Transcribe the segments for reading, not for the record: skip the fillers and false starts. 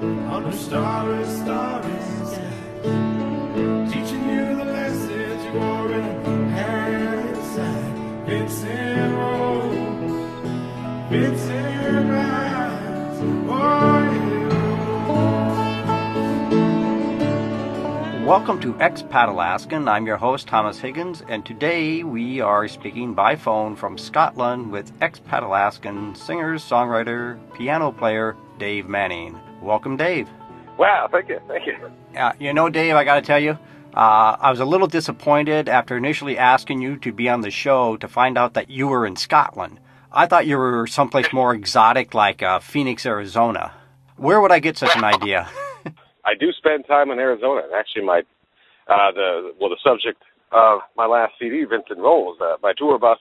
on the starry, starry sky, teaching you the lessons you already had inside. Vincent Rolls, Vincent Rise, oh yeah. Welcome to Expat Alaskan. I'm your host, Thomas Higgins, and today we are speaking by phone from Scotland with Expat Alaskan singer, songwriter, piano player, Dave Manning. Welcome, Dave. Wow, thank you. Dave, I got to tell you, I was a little disappointed after initially asking you to be on the show to find out that you were in Scotland. I thought you were someplace more exotic like Phoenix, Arizona. Where would I get such an idea? I do spend time in Arizona. Actually, the subject of my last CD, Vincent Rolls, my tour bus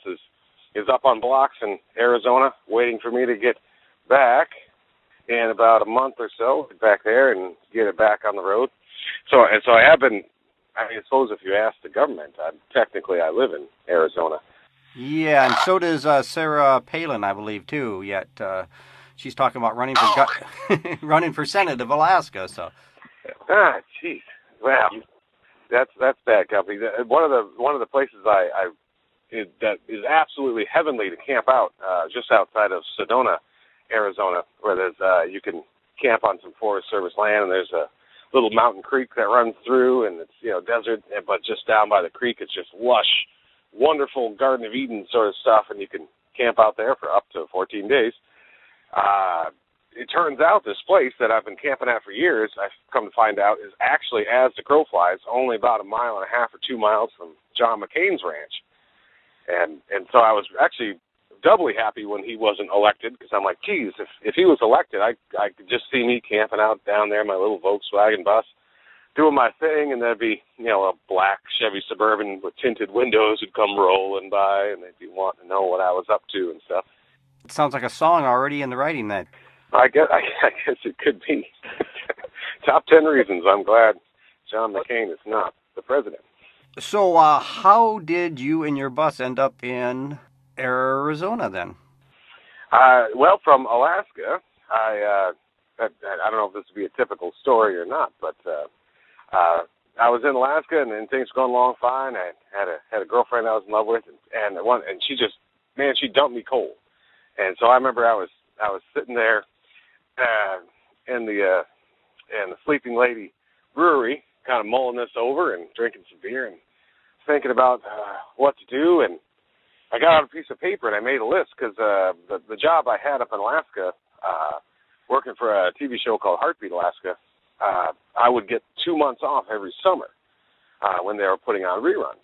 is up on blocks in Arizona, waiting for me to get back in about a month or so, get back there and get it back on the road. So I have been. I suppose if you ask the government, technically I live in Arizona. Yeah, and so does Sarah Palin, I believe, too. Yet she's talking about running for running for Senate of Alaska. So. Jeez. Wow. That's bad company. One of the places that is absolutely heavenly to camp out, just outside of Sedona, Arizona, where there's you can camp on some Forest Service land, and there's a little mountain creek that runs through, and it's desert, but just down by the creek, it's just lush, wonderful Garden of Eden sort of stuff, and you can camp out there for up to 14 days. It turns out this place that I've been camping at for years, I've come to find out, is actually, as the crow flies, only about 1.5 miles or 2 miles from John McCain's ranch. And so I was actually doubly happy when he wasn't elected, because I'm like, geez, if he was elected, I could just see me camping out down there in my little Volkswagen bus, doing my thing, and there'd be, a black Chevy Suburban with tinted windows would come rolling by, and they'd be wanting to know what I was up to and stuff. It sounds like a song already in the writing then. I guess it could be. Top 10 reasons I'm glad John McCain is not the president. So how did you and your bus end up in Arizona then? Well, from Alaska, I don't know if this would be a typical story or not, but I was in Alaska and things were going along fine. I had a girlfriend I was in love with, and she dumped me cold. And so I remember I was sitting there in the Sleeping Lady brewery, kind of mulling this over and drinking some beer and thinking about what to do. And I got out a piece of paper and I made a list because the job I had up in Alaska, working for a TV show called Heartbeat Alaska, I would get 2 months off every summer when they were putting on reruns.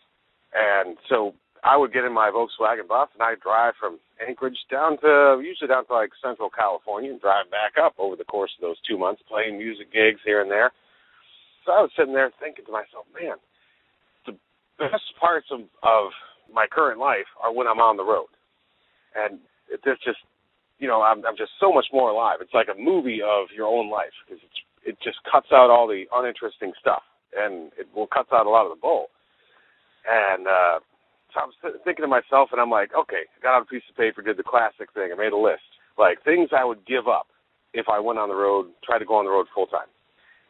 And so I would get in my Volkswagen bus and I'd drive from Anchorage usually down to like Central California, and drive back up over the course of those 2 months, playing music gigs here and there. So I was sitting there thinking to myself, man, the best parts of my current life are when I'm on the road. And it's just, I'm just so much more alive. It's like a movie of your own life, because it just cuts out all the uninteresting stuff, and it cuts out a lot of the bull. And so I was thinking to myself, and I'm like, okay, I got out a piece of paper, did the classic thing. I made a list, like things I would give up if I went on the road, tried to go on the road full time,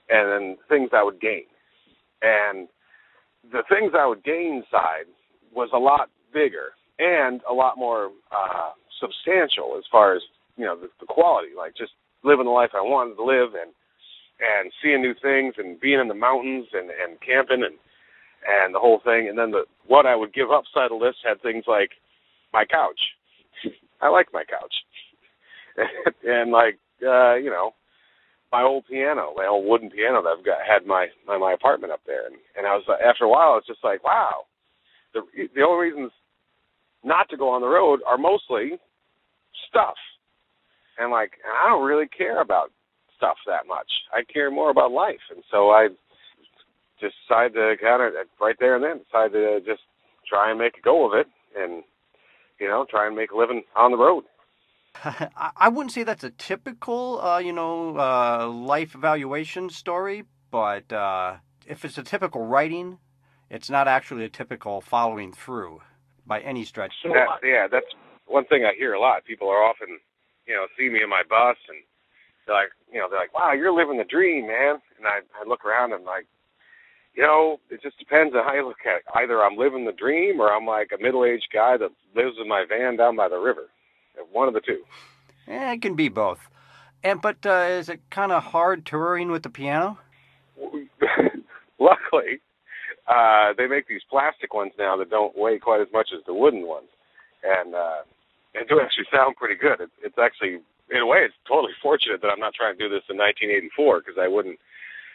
and then things I would gain. And the things I would gain side was a lot bigger and a lot more substantial as far as, the quality, like just living the life I wanted to live and seeing new things and being in the mountains and camping and the whole thing. And then what I would give up side of the list had things like my couch. I like my couch. And my old piano, my old wooden piano that had my apartment up there. And I was, after a while, it's just like, wow, the only reasons not to go on the road are mostly stuff. And I don't really care about stuff that much. I care more about life. And so I just decided to right there and then decided to just try and make a go of it and, try and make a living on the road. I wouldn't say that's a typical, life evaluation story, but if it's a typical writing, it's not actually a typical following through by any stretch. That's one thing I hear a lot. People are often, see me in my bus and they're like, wow, you're living the dream, man. And I look around and I'm like, it just depends on how you look at it. Either I'm living the dream or I'm like a middle-aged guy that lives in my van down by the river. One of the two. It can be both. But is it kind of hard touring with the piano? Luckily, they make these plastic ones now that don't weigh quite as much as the wooden ones. And do actually sound pretty good. It's actually, in a way, it's totally fortunate that I'm not trying to do this in 1984 because I wouldn't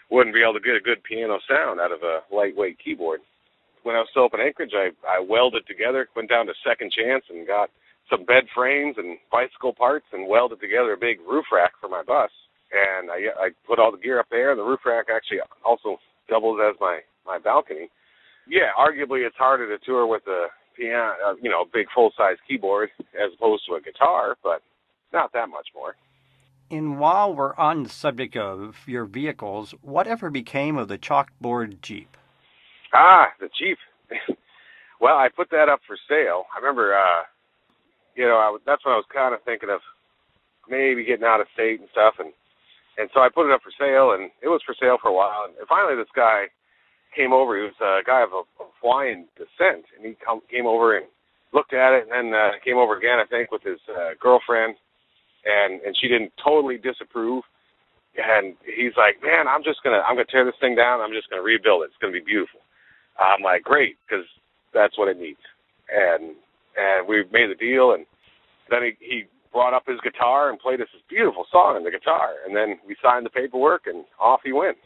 be able to get a good piano sound out of a lightweight keyboard. When I was still up in Anchorage, I welded together, went down to Second Chance and got some bed frames and bicycle parts and welded together a big roof rack for my bus. And I put all the gear up there, and the roof rack actually also doubles as my balcony. Yeah, arguably it's harder to tour with a piano, a big full-size keyboard as opposed to a guitar, but not that much more. And while we're on the subject of your vehicles, whatever became of the chalkboard Jeep? The Jeep. Well, I put that up for sale. I remember, that's when I was kind of thinking of maybe getting out of state and stuff, and so I put it up for sale, and it was for sale for a while, and finally this guy came over. He was a guy of Hawaiian descent, and he came over and looked at it, and then came over again, I think, with his girlfriend, and she didn't totally disapprove. And he's like, man, I'm gonna tear this thing down. I'm just gonna rebuild it. It's gonna be beautiful. I'm like, great, because that's what it needs. And we made the deal, and then he brought up his guitar and played us this beautiful song on the guitar, and then we signed the paperwork, and off he went.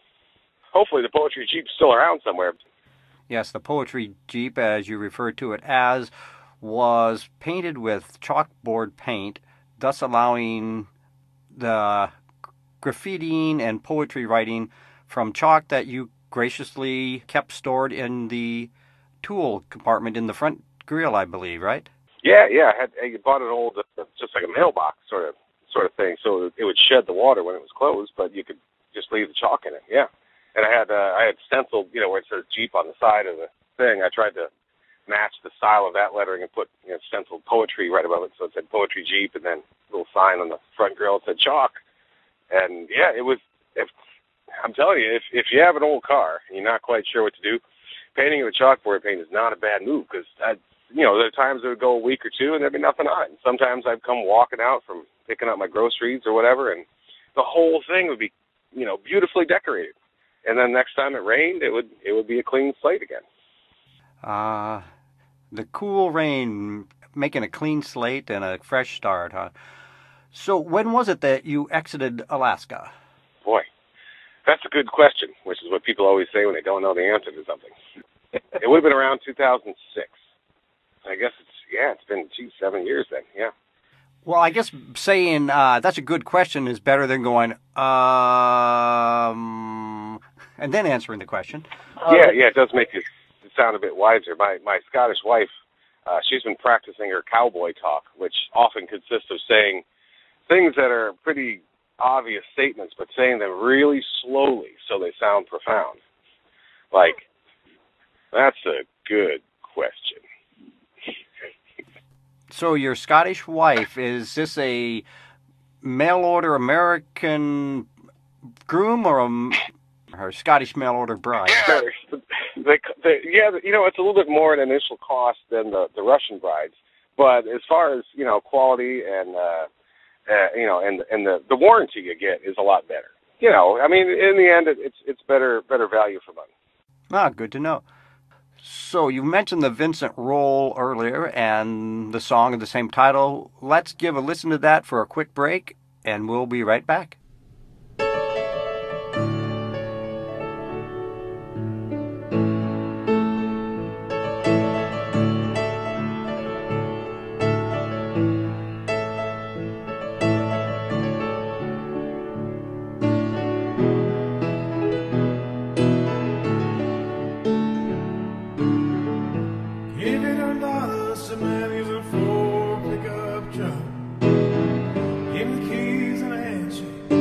Hopefully the Poetry Jeep's still around somewhere. Yes, the Poetry Jeep, as you referred to it as, was painted with chalkboard paint, thus allowing the graffitiing and poetry writing from chalk that you graciously kept stored in the tool compartment in the front grill, I believe, right? Yeah. I bought an old, just like a mailbox sort of thing, so it would shed the water when it was closed, but you could just leave the chalk in it. Yeah, and I had stenciled, where it says Jeep on the side of the thing. I tried to match the style of that lettering and put stenciled poetry right above it, so it said Poetry Jeep, and then a little sign on the front grill that said chalk. And yeah, it was. I'm telling you, if you have an old car and you're not quite sure what to do, painting it with chalkboard paint is not a bad move, because there are times it would go a week or two and there'd be nothing on it. And sometimes I'd come walking out from picking up my groceries or whatever, and the whole thing would be, beautifully decorated. And then next time it rained, it would be a clean slate again. The cool rain making a clean slate and a fresh start, huh? So when was it that you exited Alaska? Boy, that's a good question, which is what people always say when they don't know the answer to something. It would have been around 2006. I guess it's been 7 years then, yeah. Well, I guess saying that's a good question is better than going, and then answering the question. Yeah, it does make you sound a bit wiser. My Scottish wife, she's been practicing her cowboy talk, which often consists of saying things that are pretty obvious statements, but saying them really slowly so they sound profound. Like, that's a good question. So your Scottish wife, is this a mail-order American groom or her Scottish mail-order bride? Yeah, it's a little bit more an initial cost than the Russian brides. But as far as, quality and, and the warranty you get is a lot better. In the end, it's better value for money. Good to know. So you mentioned the Vincent Rolls earlier and the song of the same title. Let's give a listen to that for a quick break, and we'll be right back. Keys and a handshake.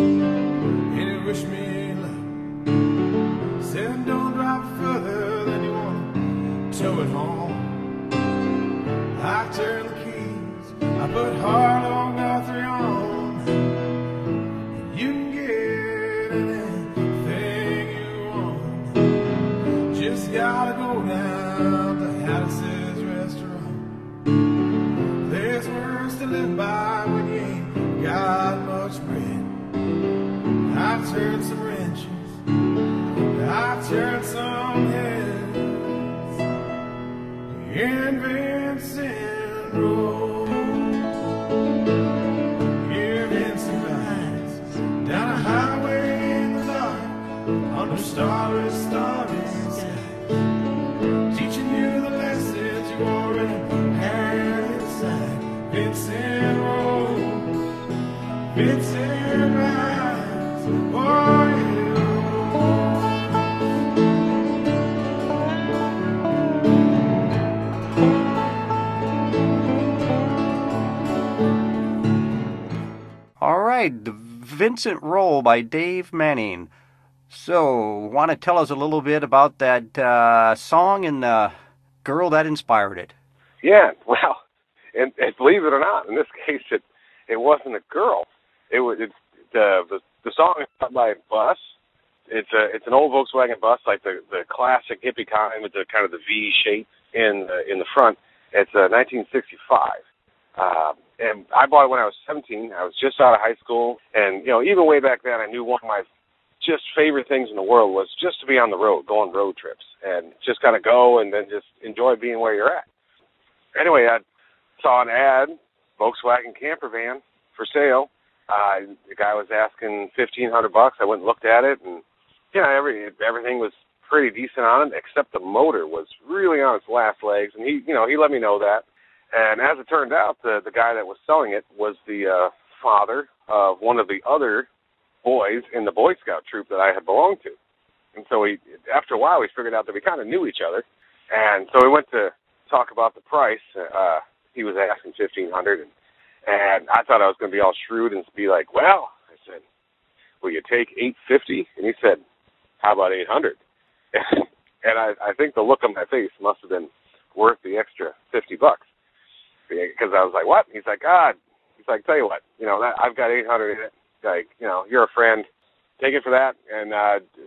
I've turned some wrenches, I've turned some heads in Vincent Rolls. Here Vincent rides down a highway in the dark, under starry skies, teaching you the lessons you already had inside. Vincent Rolls, Vincent rides, oh yeah. All right, the Vincent Roll by Dave Manning. So, want to tell us a little bit about that song and the girl that inspired it? Yeah, well, and believe it or not, in this case, it wasn't a girl. The song is about by a bus. It's an old Volkswagen bus, like the classic hippie kind with the kind of the V shape in the front. It's 1965. And I bought it when I was 17. I was just out of high school. And, you know, even way back then, I knew one of my just favorite things in the world was just to be on the road, go on road trips, and just kind of go and then just enjoy being where you're at. Anyway, I saw an ad, Volkswagen camper van for sale. The guy was asking $1,500. I went and looked at it, and, you know, everything was pretty decent on it, except the motor was really on its last legs. And he let me know that. And as it turned out, the guy that was selling it was the father of one of the other boys in the Boy Scout troop that I had belonged to. And so after a while, we figured out that we kind of knew each other. And so we went to talk about the price. He was asking $1,500, and I thought I was going to be all shrewd and be like, well, I said, will you take $850? And he said, how about $800? And I think the look on my face must have been worth the extra $50. Because I was like, what? He's like, tell you what, you know, I've got $800 in it. Like, you know, you're a friend. Take it for that. And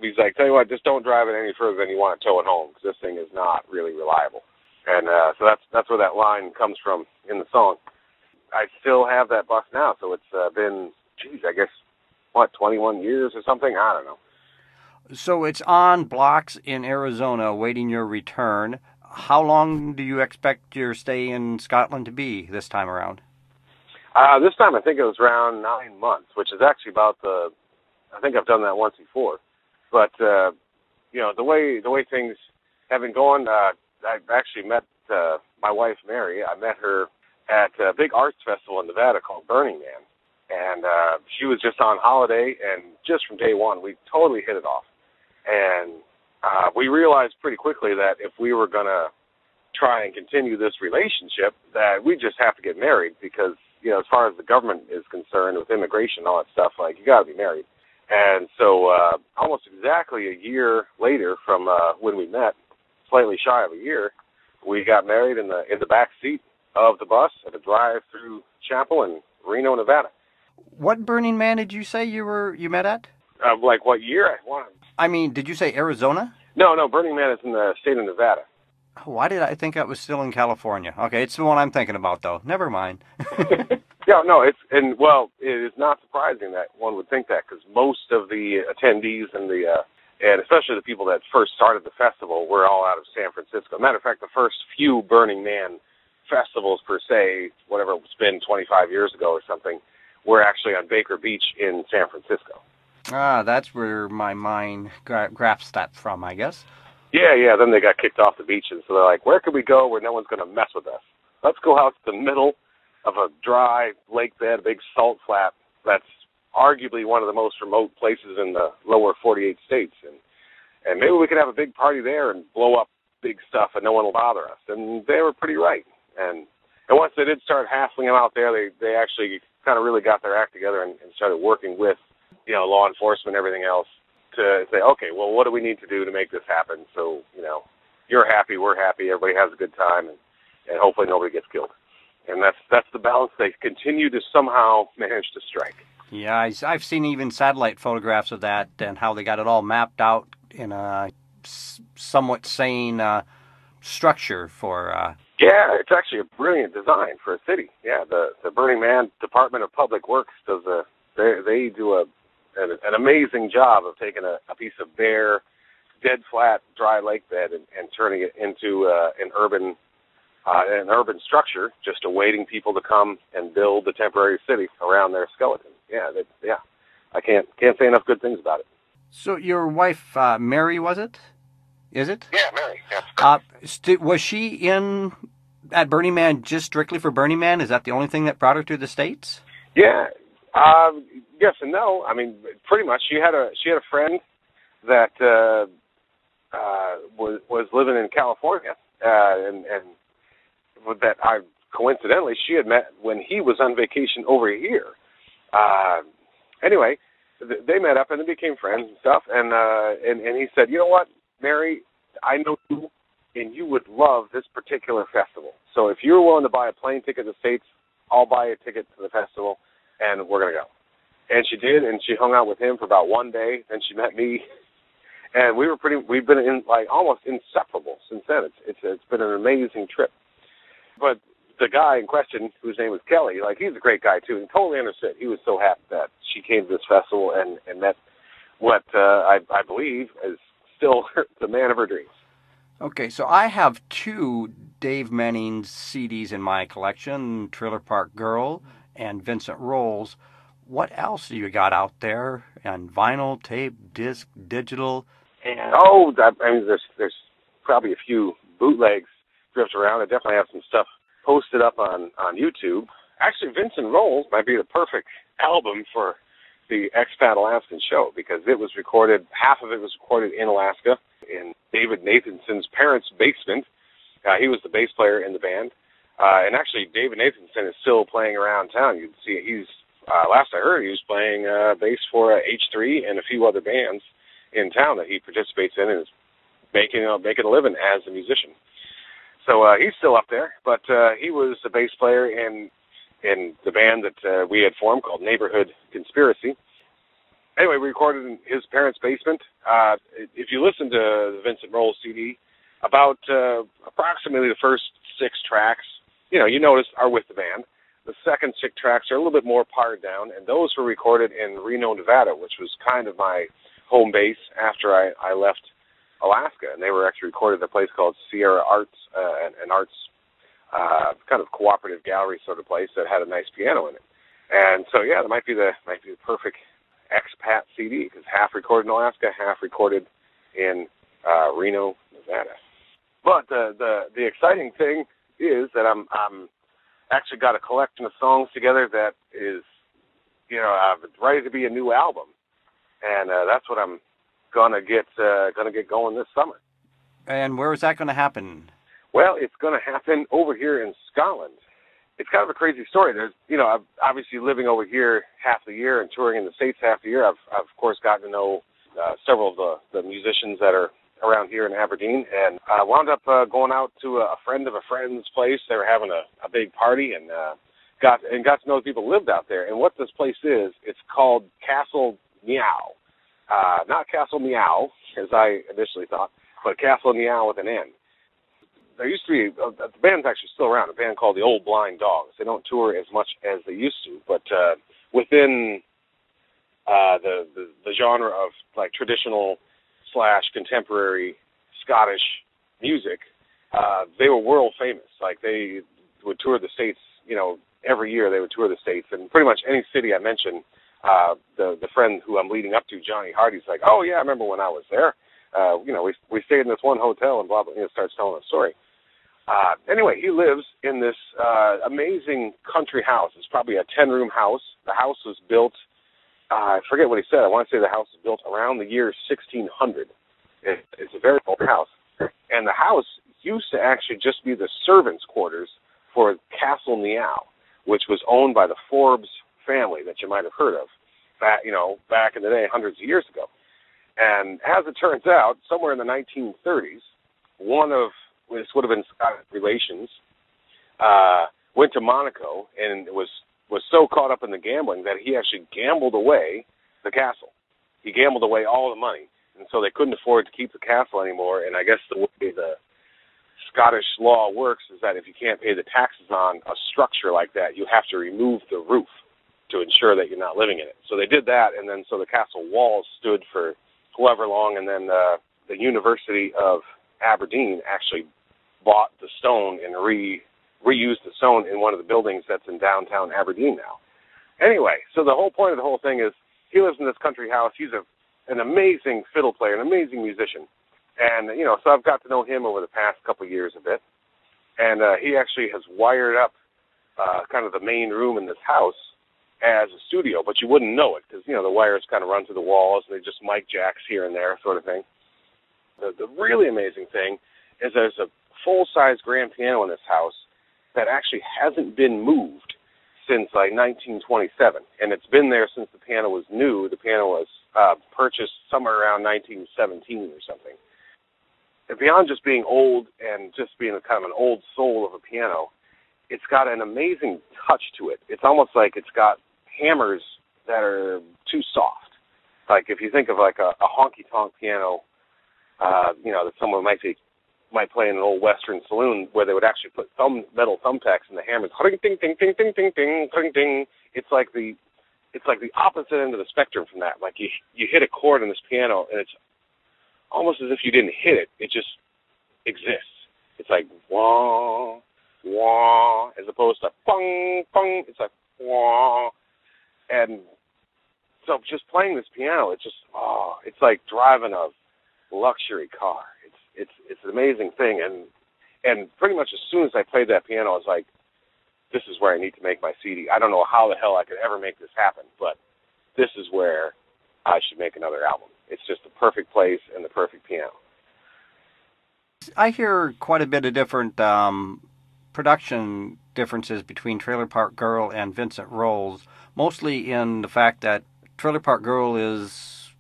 he's like, tell you what, just don't drive it any further than you want to tow it home, because this thing is not really reliable. And so that's where that line comes from in the song. I still have that bus now, so it's been, I guess, 21 years or something? I don't know. So it's on blocks in Arizona awaiting your return. How long do you expect your stay in Scotland to be this time around? This time I think it was around 9 months, which is actually about I think I've done that once before. But, you know, the way things have been going, I've actually met my wife, Mary. I met her at a big arts festival in Nevada called Burning Man. And she was just on holiday, and just from day one, we totally hit it off. And we realized pretty quickly that if we were going to try and continue this relationship, that we just have to get married because, you know, as far as the government is concerned with immigration and all that stuff, like, you got to be married. And so almost exactly a year later from when we met, slightly shy of a year, we got married in the back seat of the bus at a drive-through chapel in Reno, Nevada. What Burning Man did you say you met at? Like what year? I mean, did you say Arizona? No, Burning Man is in the state of Nevada. Why did I think that was still in California? Okay, it's the one I'm thinking about, though. Never mind. Yeah, no, it is not surprising that one would think that, because most of the attendees and especially the people that first started the festival were all out of San Francisco. Matter of fact, the first few Burning Man festivals per se, whatever it's been 25 years ago or something, were actually on Baker Beach in San Francisco. Ah, that's where my mind grasps that from, I guess. Yeah, then they got kicked off the beaches, so they're like, where can we go where no one's going to mess with us? Let's go out to the middle of a dry lake bed, a big salt flat that's arguably one of the most remote places in the lower 48 states, and maybe we could have a big party there and blow up big stuff and no one will bother us. And they were pretty right. And once they did start hassling them out there, they actually kind of really got their act together and started working with, you know, law enforcement and everything else to say, okay, well, what do we need to do to make this happen? So, you know, you're happy, we're happy, everybody has a good time, and hopefully nobody gets killed. And that's the balance they continue to somehow manage to strike. Yeah, I've seen even satellite photographs of that and how they got it all mapped out in a somewhat sane structure for... Yeah, it's actually a brilliant design for a city. Yeah, the Burning Man Department of Public Works does they do a an amazing job of taking a piece of bare, dead flat, dry lake bed and turning it into an urban structure, just awaiting people to come and build the temporary city around their skeleton. Yeah, I can't say enough good things about it. So your wife, Mary, was it? Is it? Yeah, Mary. Yeah. Was she at Burning Man just strictly for Burning Man? Is that the only thing that brought her to the States? Yeah. Yes and no. I mean, pretty much. She had a friend that was living in California, and with that, coincidentally she had met when he was on vacation over here. Anyway, they met up and they became friends and stuff. And he said, you know what, Mary, I know you, and you would love this particular festival. So if you're willing to buy a plane ticket to the States, I'll buy a ticket to the festival, and we're going to go. And she did, and she hung out with him for about one day. Then she met me, and we've been almost inseparable since then. It's been an amazing trip. But the guy in question, whose name was Kelly, he's a great guy too, and totally understood. He was so happy that she came to this festival and met what I believe is still the man of her dreams. Okay, so I have 2 Dave Manning's CDs in my collection, Trailer Park Girl and Vincent Rolls. What else do you got out there? And vinyl, tape, disc, digital? There's probably a few bootlegs drift around. I definitely have some stuff posted up on YouTube. Actually, Vincent Rolls might be the perfect album for the Expat Alaskan show, because half of it was recorded in Alaska, in David Nathanson's parents' basement. He was the bass player in the band. And actually, David Nathanson is still playing around town. You can see he's, last I heard, he was playing bass for H3 and a few other bands in town that he participates in, and is making a living as a musician. So he's still up there, but he was the bass player in the band that we had formed called Neighborhood Conspiracy. Anyway, we recorded in his parents' basement. If you listen to the Vincent Rolls CD, about approximately the first 6 tracks, you notice are with the band. The second 6 tracks are a little bit more pared down, and those were recorded in Reno, Nevada, which was kind of my home base after I left Alaska, and they were actually recorded at a place called Sierra Arts, an arts kind of cooperative gallery sort of place that had a nice piano in it. And so, yeah, that might be the perfect expat CD, because half recorded in Alaska, half recorded in Reno, Nevada. But the exciting thing is that I'm actually got a collection of songs together that is, ready to be a new album, and that's what I'm gonna get going this summer. And where is that going to happen? Well, it's going to happen over here in Scotland. It's kind of a crazy story. There's, I'm obviously living over here half the year and touring in the States half the year. I've of course gotten to know several of the musicians that are around here in Aberdeen, and I wound up going out to a friend of a friend's place. They were having a big party, and got to know the people who lived out there. And what this place is, it's called Castle Meow. Not Castle Meow, as I initially thought, but Castle Meow with an N. There used to be, the band's actually still around, a band called the Old Blind Dogs. They don't tour as much as they used to, but within the genre of traditional / contemporary Scottish music, they were world famous. They would tour the States, every year they would tour the States, and pretty much any city I mention, the friend who I'm leading up to, Johnny Hardy's like, oh yeah, I remember when I was there. We stayed in this one hotel and blah, blah, starts telling a story. Anyway, he lives in this amazing country house. It's probably a 10-room house. The house was built, I forget what he said. I want to say the house was built around the year 1600. It's a very old house. And the house used to actually just be the servants' quarters for Castle Meow, which was owned by the Forbes family that you might have heard of back in the day, hundreds of years ago. And as it turns out, somewhere in the 1930s, this would have been Scottish relations, went to Monaco and was so caught up in the gambling that he actually gambled away the castle. He gambled away all the money, and so they couldn't afford to keep the castle anymore. And I guess the way the Scottish law works is that if you can't pay the taxes on a structure like that, you have to remove the roof. to ensure that you're not living in it. So they did that, and then so the castle walls stood for however long, and then the University of Aberdeen actually bought the stone and reused the stone in one of the buildings that's in downtown Aberdeen now. Anyway, so the whole point of the whole thing is he lives in this country house. He's an amazing fiddle player, an amazing musician. And, so I've got to know him over the past couple of years a bit. And he actually has wired up kind of the main room in this house as a studio, but you wouldn't know it because, the wires kind of run through the walls and they just mic jacks here and there sort of thing. The really amazing thing is there's a full-size grand piano in this house that actually hasn't been moved since like 1927, and it's been there since the piano was new. The piano was purchased somewhere around 1917 or something. And beyond just being old and just being a kind of an old soul of a piano, it's got an amazing touch to it. It's almost like it's got hammers that are too soft. Like if you think of like a honky-tonk piano, that someone might play in an old Western saloon where they would actually put metal thumbtacks in the hammers. Ding, ding, ding, ding, ding, ding, ding, ding. It's like the opposite end of the spectrum from that. Like you hit a chord on this piano and it's almost as if you didn't hit it. It just exists. It's like wah, wah, as opposed to bung, bung. It's like wah. And so just playing this piano, it's like driving a luxury car. It's an amazing thing, and pretty much as soon as I played that piano, I was like, this is where I need to make my CD. I don't know how the hell I could ever make this happen, but this is where I should make another album. It's just the perfect place and the perfect piano. I hear quite a bit of different production differences between Trailer Park Girl and Vincent Rolls, mostly in the fact that Trailer Park Girl is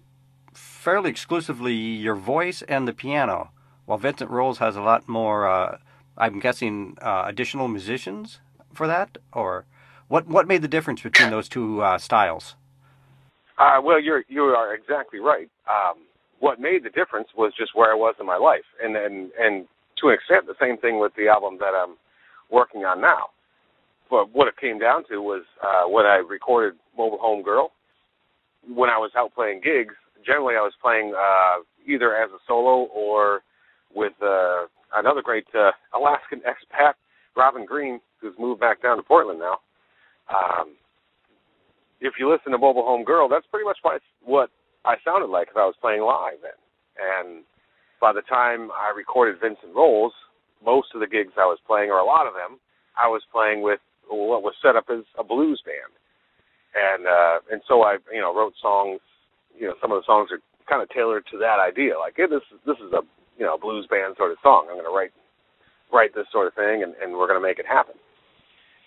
fairly exclusively your voice and the piano, while Vincent Rolls has a lot more, I'm guessing, additional musicians for that? Or what made the difference between those two styles? Well, you are exactly right. What made the difference was just where I was in my life, and to an extent, the same thing with the album that I'm working on now. But what it came down to was when I recorded Mobile Home Girl, when I was out playing gigs, generally I was playing either as a solo or with another great Alaskan expat, Robin Green, who's moved back down to Portland now. If you listen to Mobile Home Girl, that's pretty much what I sounded like if I was playing live then. And by the time I recorded Vincent Rolls, most of the gigs I was playing, or a lot of them, I was playing with what was set up as a blues band. And so I, wrote songs. Some of the songs are kind of tailored to that idea. Like, hey, this is a blues band sort of song. I'm going to write this sort of thing, and we're going to make it happen.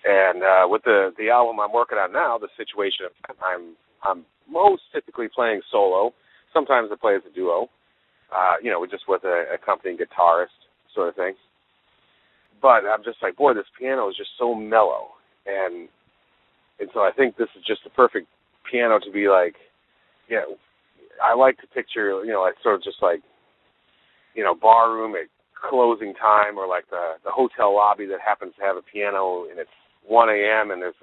And with the album I'm working on now, the situation, I'm most typically playing solo. Sometimes I play as a duo, just with a accompanying guitarist sort of thing. But I'm just like, boy, this piano is just so mellow, and so I think this is just the perfect piano to be like, I like to picture, like sort of just like, bar room at closing time, or like the hotel lobby that happens to have a piano, and it's 1 a.m. and there's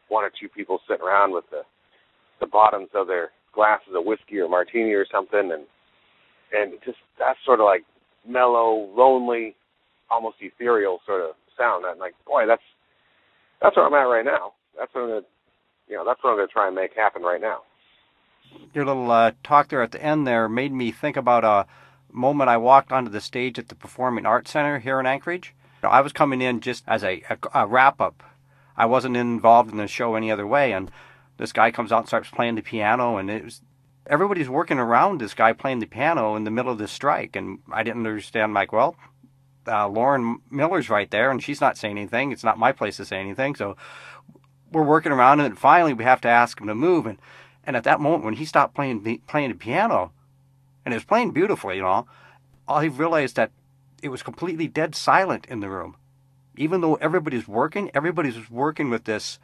one or two people sitting around with the bottoms of their glasses of whiskey or martini or something, and just that sort of like mellow, lonely, almost ethereal sort of sound. I'm like, boy, that's where I'm at right now. That's what I'm gonna try and make happen right now. Your little talk there at the end there made me think about a moment I walked onto the stage at the Performing Arts Center here in Anchorage. I was coming in just as a wrap-up. I wasn't involved in the show any other way, and this guy comes out and starts playing the piano, and everybody's working around this guy playing the piano in the middle of this strike, and I didn't understand. I'm like, well, Lauren Miller's right there, and she's not saying anything. It's not my place to say anything, so we're working around, and then finally we have to ask him to move, and at that moment when he stopped playing the piano, and it was playing beautifully, I realized that it was completely dead silent in the room. Even though everybody's working with this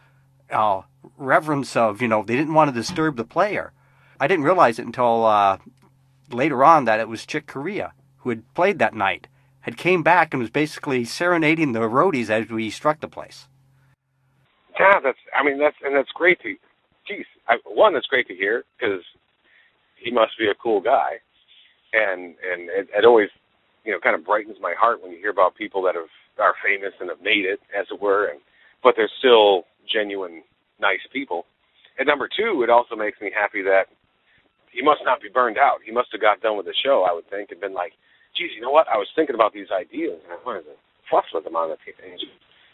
reverence of, they didn't want to disturb the player. I didn't realize it until later on that it was Chick Corea, who had played that night, had came back and was basically serenading the roadies as we struck the place. Yeah, that's great to geez, one, that's great to hear because he must be a cool guy, and it always, kind of brightens my heart when you hear about people that are famous and have made it, as it were, but they're still genuine, nice people. And number two, it also makes me happy that he must not be burned out. He must have got done with the show, I would think, and been like, geez, you know what? I was thinking about these ideas, and I wanted to fuss with him on it. And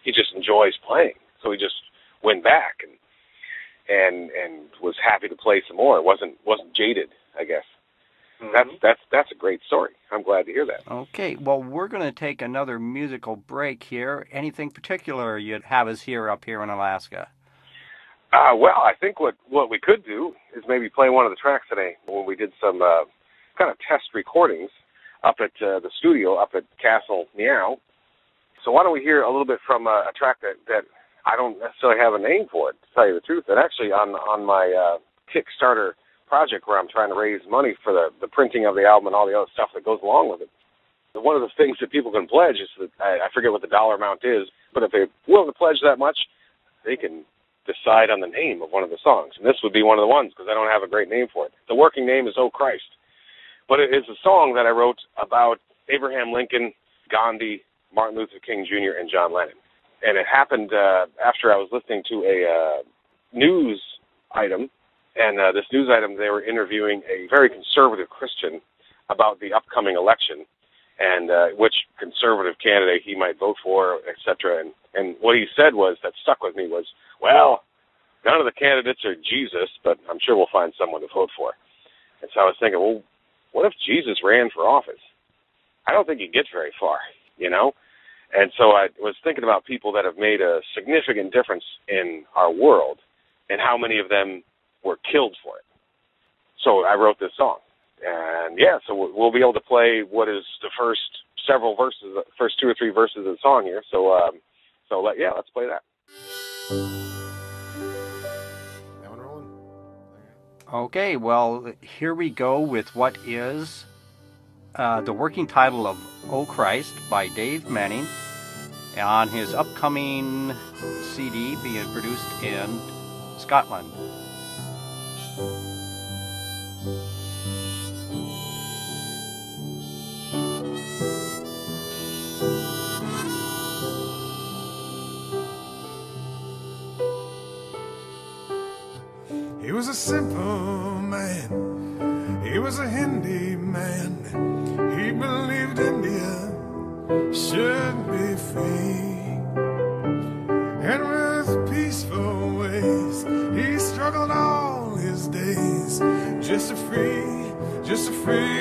he just enjoys playing, so he just went back and was happy to play some more. It wasn't jaded, I guess. Mm-hmm. That's a great story. I'm glad to hear that. Okay, well, we're going to take another musical break here. Anything particular you'd have us hear up here in Alaska? Well, I think what we could do is maybe play one of the tracks today when we did some kind of test recordings up at the studio up at Castle Meow. So why don't we hear a little bit from a track that I don't necessarily have a name for it, to tell you the truth. And actually on my Kickstarter project where I'm trying to raise money for the printing of the album and all the other stuff that goes along with it, one of the things that people can pledge is that, I forget what the dollar amount is, but if they're willing to pledge that much, they can decide on the name of one of the songs. And this would be one of the ones because I don't have a great name for it. The working name is Oh Christ. But it is a song that I wrote about Abraham Lincoln, Gandhi, Martin Luther King Jr., and John Lennon. And it happened after I was listening to a news item. And this news item, they were interviewing a very conservative Christian about the upcoming election and which conservative candidate he might vote for, et cetera. And what he said that stuck with me was, well, none of the candidates are Jesus, but I'm sure we'll find someone to vote for. And so I was thinking, well, what if Jesus ran for office? I don't think he'd get very far, And so I was thinking about people that have made a significant difference in our world and how many of them were killed for it. So I wrote this song. And, so we'll be able to play what is the first several verses, the first 2 or 3 verses of the song here. So let's play that. That one rolling? Okay, well, here we go with what is the working title of Oh Christ by Dave Manning on his upcoming CD being produced in Scotland. He was a simple man. He was a Hindi man. He believed India should be free. And with peaceful ways, he struggled all his days just to free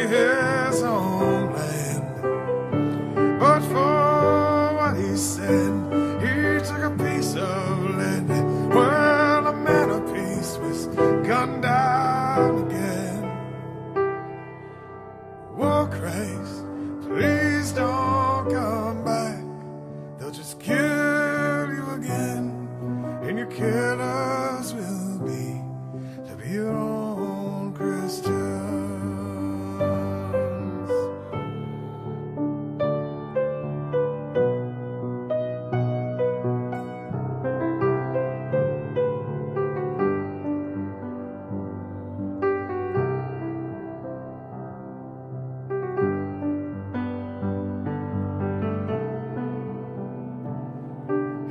his homeland. But for what he said, he took a piece of land. Well, a man of peace was gunned down again. Oh, Christ, please don't come back. They'll just kill you again, and your killers will be to be your own Christians.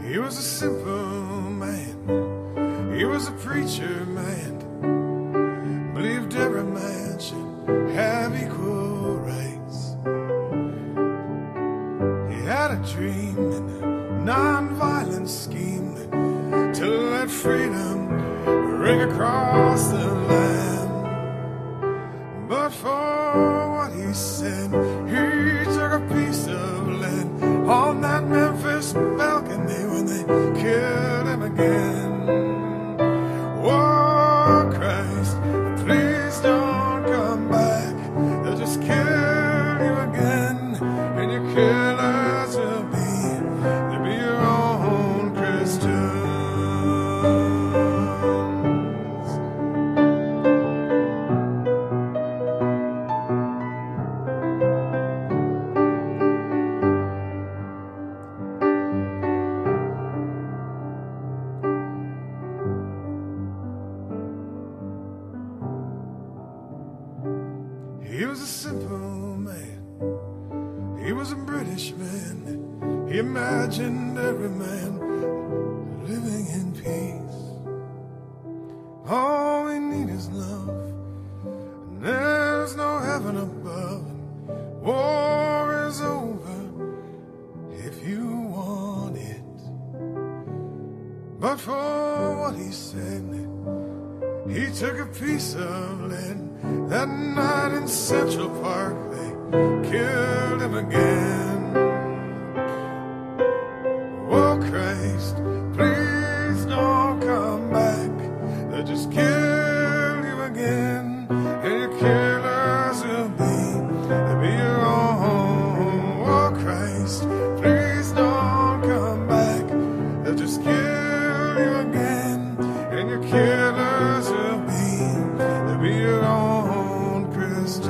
He was a simple man. He was a preacher man. Believed every man should have equal rights. He had a dream and a non-violent scheme to let freedom ring across the land. But for what he said, he took a piece of land on that Memphis balcony when they killed him again. Oh, Christ, please don't come back. They'll just kill you again, and your killers will be your own Christians. He was a simple man. He was a British man. He imagined every man living in peace. All we need is love. And there's no heaven above. War is over if you want it. But for what he said, he took a piece of land. That night in Central Park, they killed him again. Oh, Christ, please don't come back. They'll just kill you again. And your killers will be your own. Oh, Christ, please don't come back. They'll just kill you again. And your killers will be your own Christians.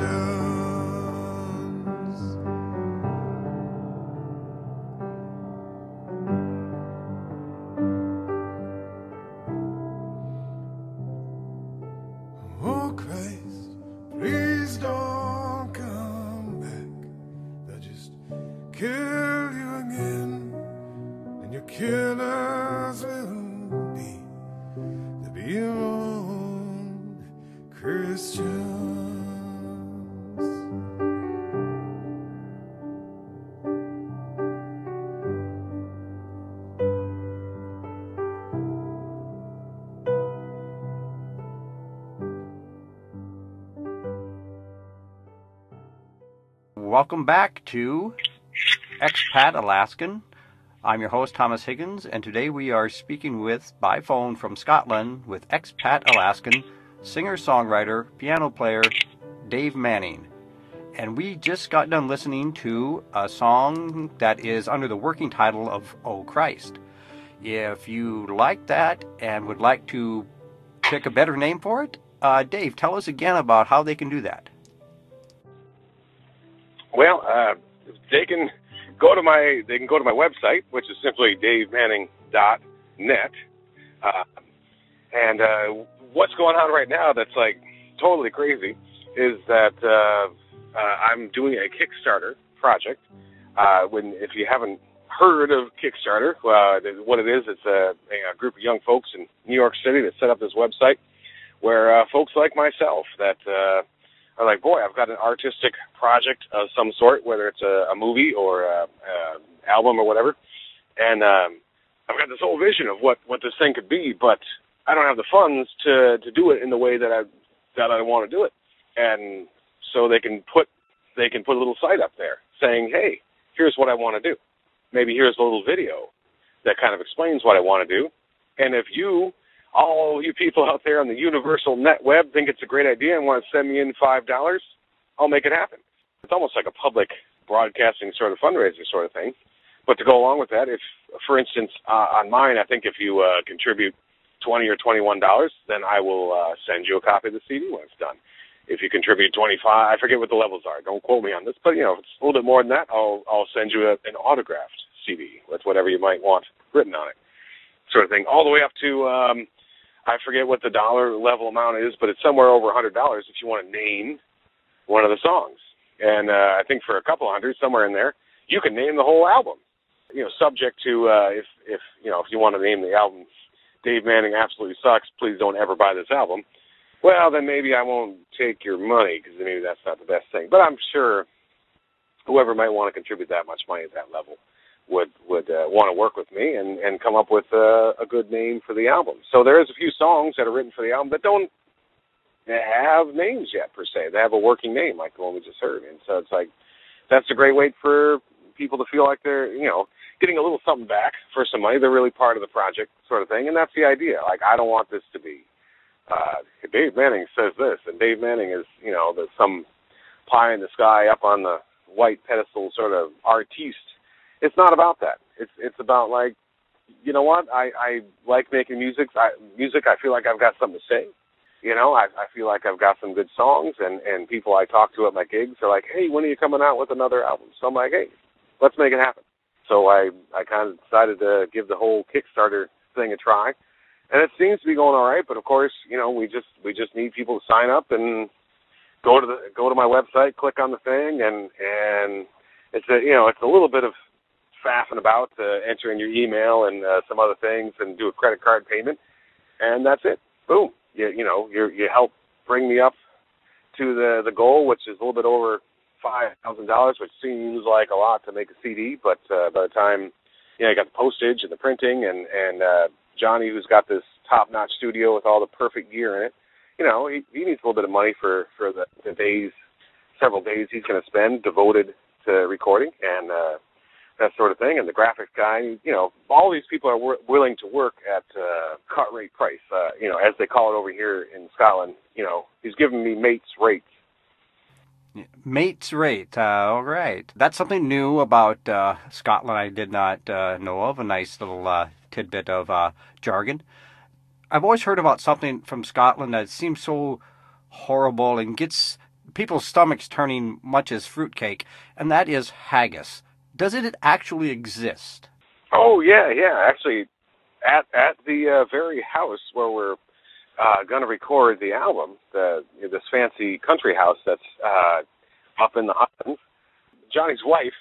Oh, Christ, please don't come back. They'll just kill you again, and your killers will be your own Christians. Welcome back to Expat Alaskan. I'm your host, Thomas Higgins, and today we are speaking by phone from Scotland with Expat Alaskan singer-songwriter, piano player, Dave Manning. And we just got done listening to a song that is under the working title of Oh Christ. If you like that and would like to pick a better name for it, Dave, tell us again about how they can do that. Well, they can go to my website, which is simply davemanning.net. And what's going on right now that's like totally crazy is that I'm doing a Kickstarter project. If you haven't heard of Kickstarter, what it is, it's a group of young folks in New York City that set up this website where folks like myself that are like, boy, I've got an artistic project of some sort, whether it's a movie or a album or whatever, and I've got this whole vision of what this thing could be, but I don't have the funds to do it in the way that I want to do it. And so they can put a little site up there saying, hey, here's what I want to do. Maybe here's a little video that kind of explains what I want to do. And if all you people out there on the universal net web think it's a great idea and want to send me in $5, I'll make it happen. It's almost like a public broadcasting sort of fundraiser sort of thing. But to go along with that, if, for instance, on mine, I think if you contribute $20 or $21, then I will send you a copy of the CD when it's done. If you contribute $25, I forget what the levels are. Don't quote me on this, but if it's a little bit more than that, I'll send you an autographed CD with whatever you might want written on it, sort of thing. All the way up to I forget what the dollar level amount is, but it's somewhere over $100 if you want to name one of the songs. And I think for a couple hundred, somewhere in there, you can name the whole album. Subject to if you want to name the album Dave Manning Absolutely Sucks, please don't ever buy this album. Well, then maybe I won't take your money because maybe that's not the best thing. But I'm sure whoever might want to contribute that much money at that level would want to work with me and come up with a good name for the album. So there's a few songs that are written for the album that don't have names yet, per se. They have a working name, like the one we just heard. And so it's like, that's a great way for people to feel like they're, getting a little something back for some money. They're really part of the project sort of thing. And that's the idea. Like, I don't want this to be, Dave Manning says this, and Dave Manning is, some pie in the sky up on the white pedestal sort of artiste. It's not about that. It's about, like, you know what? I like making music. I feel like I've got something to say. I feel like I've got some good songs, and people I talk to at my gigs are like, hey, when are you coming out with another album? So I'm like, hey, let's make it happen. So I kind of decided to give the whole Kickstarter thing a try, and it seems to be going all right. But of course, we just need people to sign up and go to my website, click on the thing, and it's a little bit of faffing about, entering your email and some other things, and do a credit card payment, and that's it. Boom. You help bring me up to the goal, which is a little bit over $5,000, which seems like a lot to make a CD, but by the time you got the postage and the printing, and Johnny, who's got this top-notch studio with all the perfect gear in it, he needs a little bit of money for the days, several days he's going to spend devoted to recording and that sort of thing. And the graphics guy, all these people are willing to work at cut rate price, as they call it over here in Scotland. He's giving me mate's rates. Mate's rate. All right. That's something new about Scotland I did not know of. A nice little tidbit of jargon. I've always heard about something from Scotland that seems so horrible and gets people's stomachs turning much as fruitcake, and that is haggis. Does it actually exist? Oh, yeah. Actually, at the very house where we're going to record the album, this fancy country house that's up in the Highlands, Johnny's wife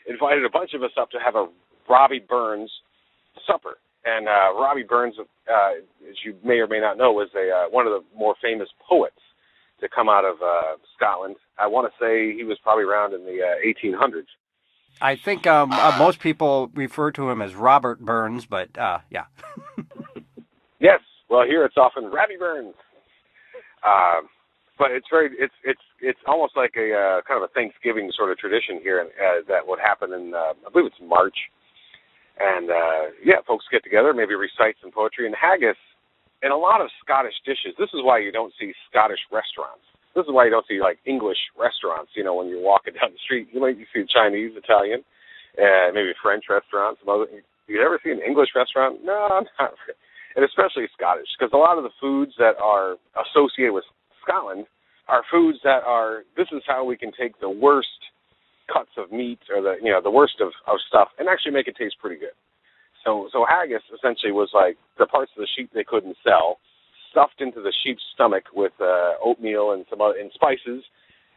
invited a bunch of us up to have a Robbie Burns supper. And Robbie Burns, as you may or may not know, was one of the more famous poets to come out of Scotland. I want to say he was probably around in the 1800s. I think most people refer to him as Robert Burns, but yeah. Yes, well, here it's often Robbie Burns. But it's almost like a kind of a Thanksgiving sort of tradition here that would happen in I believe it's March. And, folks get together, maybe recite some poetry. And haggis, in a lot of Scottish dishes, this is why you don't see Scottish restaurants. This is why you don't see, English restaurants, when you're walking down the street. You see Chinese, Italian, maybe French restaurants. You ever see an English restaurant? No, not really. And especially Scottish, because a lot of the foods that are associated with Scotland are foods that are, this is how we can take the worst cuts of meat or the worst of stuff and actually make it taste pretty good. So haggis essentially was like the parts of the sheep they couldn't sell, stuffed into the sheep's stomach with oatmeal and some other and spices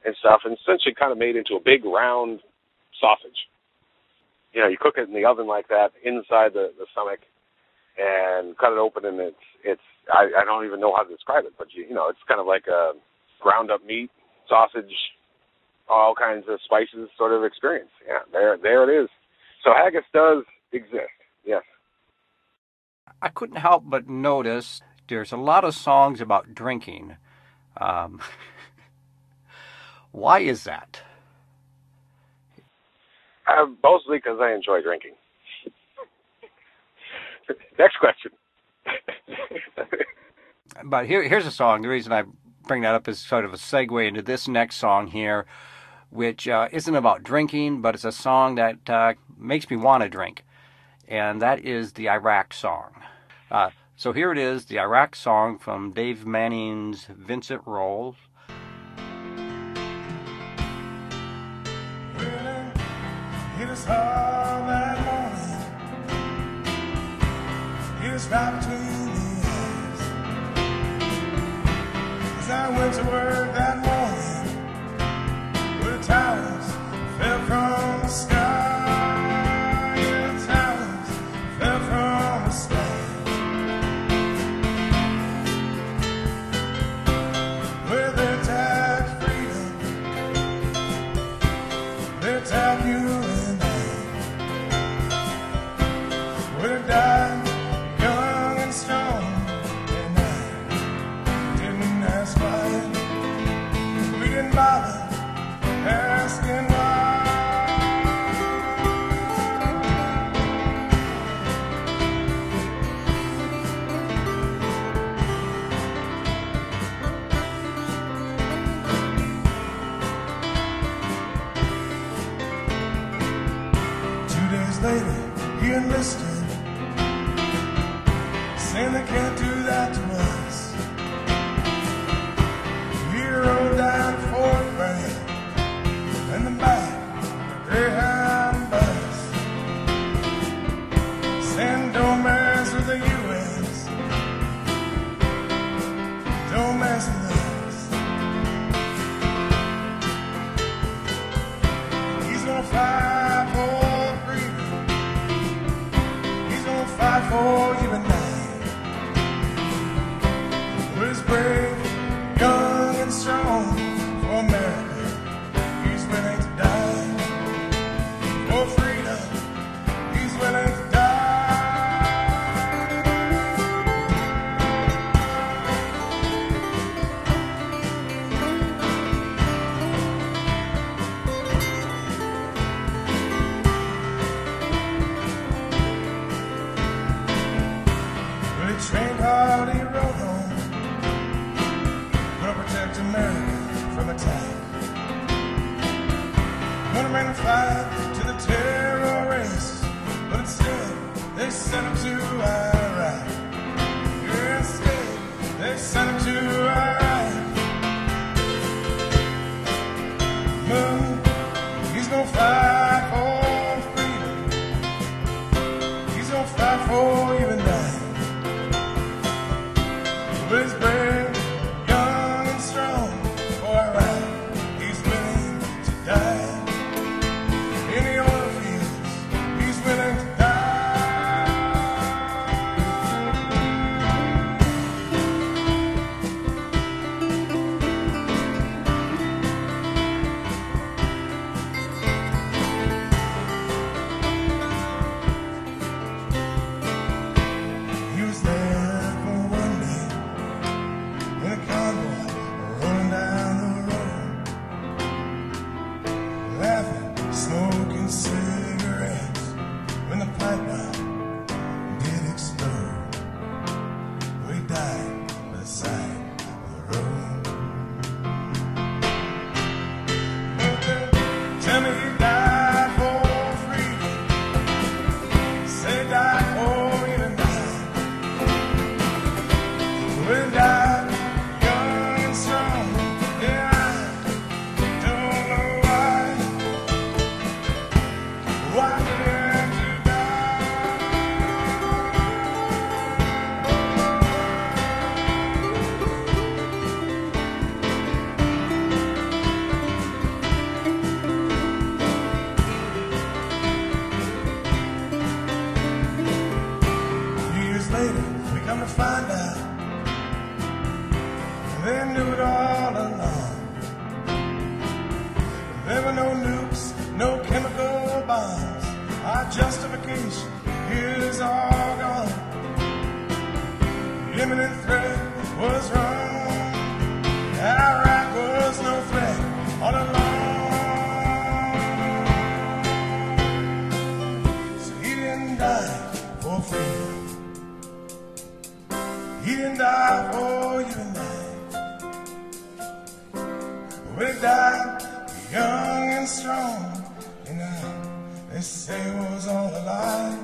and stuff, and essentially kind of made into a big round sausage. You cook it in the oven like that inside the stomach and cut it open, and it's I don't even know how to describe it, but it's kind of like a ground up meat, sausage, all kinds of spices sort of experience. Yeah, there it is. So haggis does exist, yes. I couldn't help but notice there's a lot of songs about drinking. Why is that? Mostly because I enjoy drinking. Next question. But here's a song. The reason I bring that up is sort of a segue into this next song here, which isn't about drinking, but it's a song that makes me want to drink, and that is the Iraq song. So here it is, the Iraq song from Dave Manning's Vincent Rolls. Well, it was hard that morning. It was right between the eyes. As I went to work that morning, where the towers fell from the sky. Yeah, the towers fell from the sky. Where they tagged freedom, they tagged you and I. Where they died young and strong, and I didn't ask why. We didn't bother asking why. 2 days later, he enlisted, saying they can't do that to us. He rode down Fort Bragg in the back of a Greyhound bus, saying don't mess with the U.S., don't mess with us. bring the fight to the terrorists, but instead they sent them to Iraq. Instead they sent them to Iraq. Moon, he's gonna fight for freedom. He's gonna fight for you and I. But he's brave, young and strong. For Iraq, he's willing to die. In the oil fields, he's willing to die. He was there for one day in a convoy rolling down the road, laughing, smoking cigarettes when the pipeline did explode. We died by the side of the road. Tell me you died for freedom. Say died for you and I. We died young and strong. Yeah, I don't know why. Why did you die? Years later, we come to find out they knew it all along. There were no nukes, no chemical bombs. Our justification is all gone. The imminent threat was wrong. Iraq was no threat all along. So he didn't die for freedom. He didn't die for you and I. We died young and strong, and they say it was all a lie.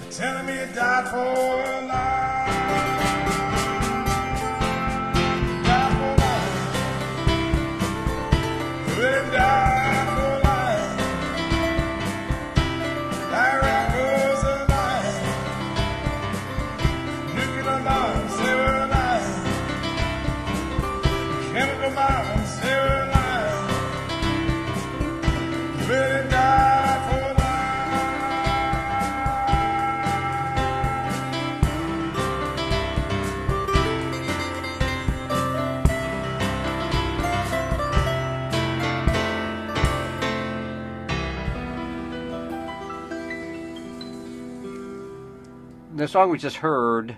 They're telling me you died for life. Died for life. We died for life. Iraq was alive. Nuclear bombs, they were alive. Chemical bombs, they were alive. Really died for life. The song we just heard,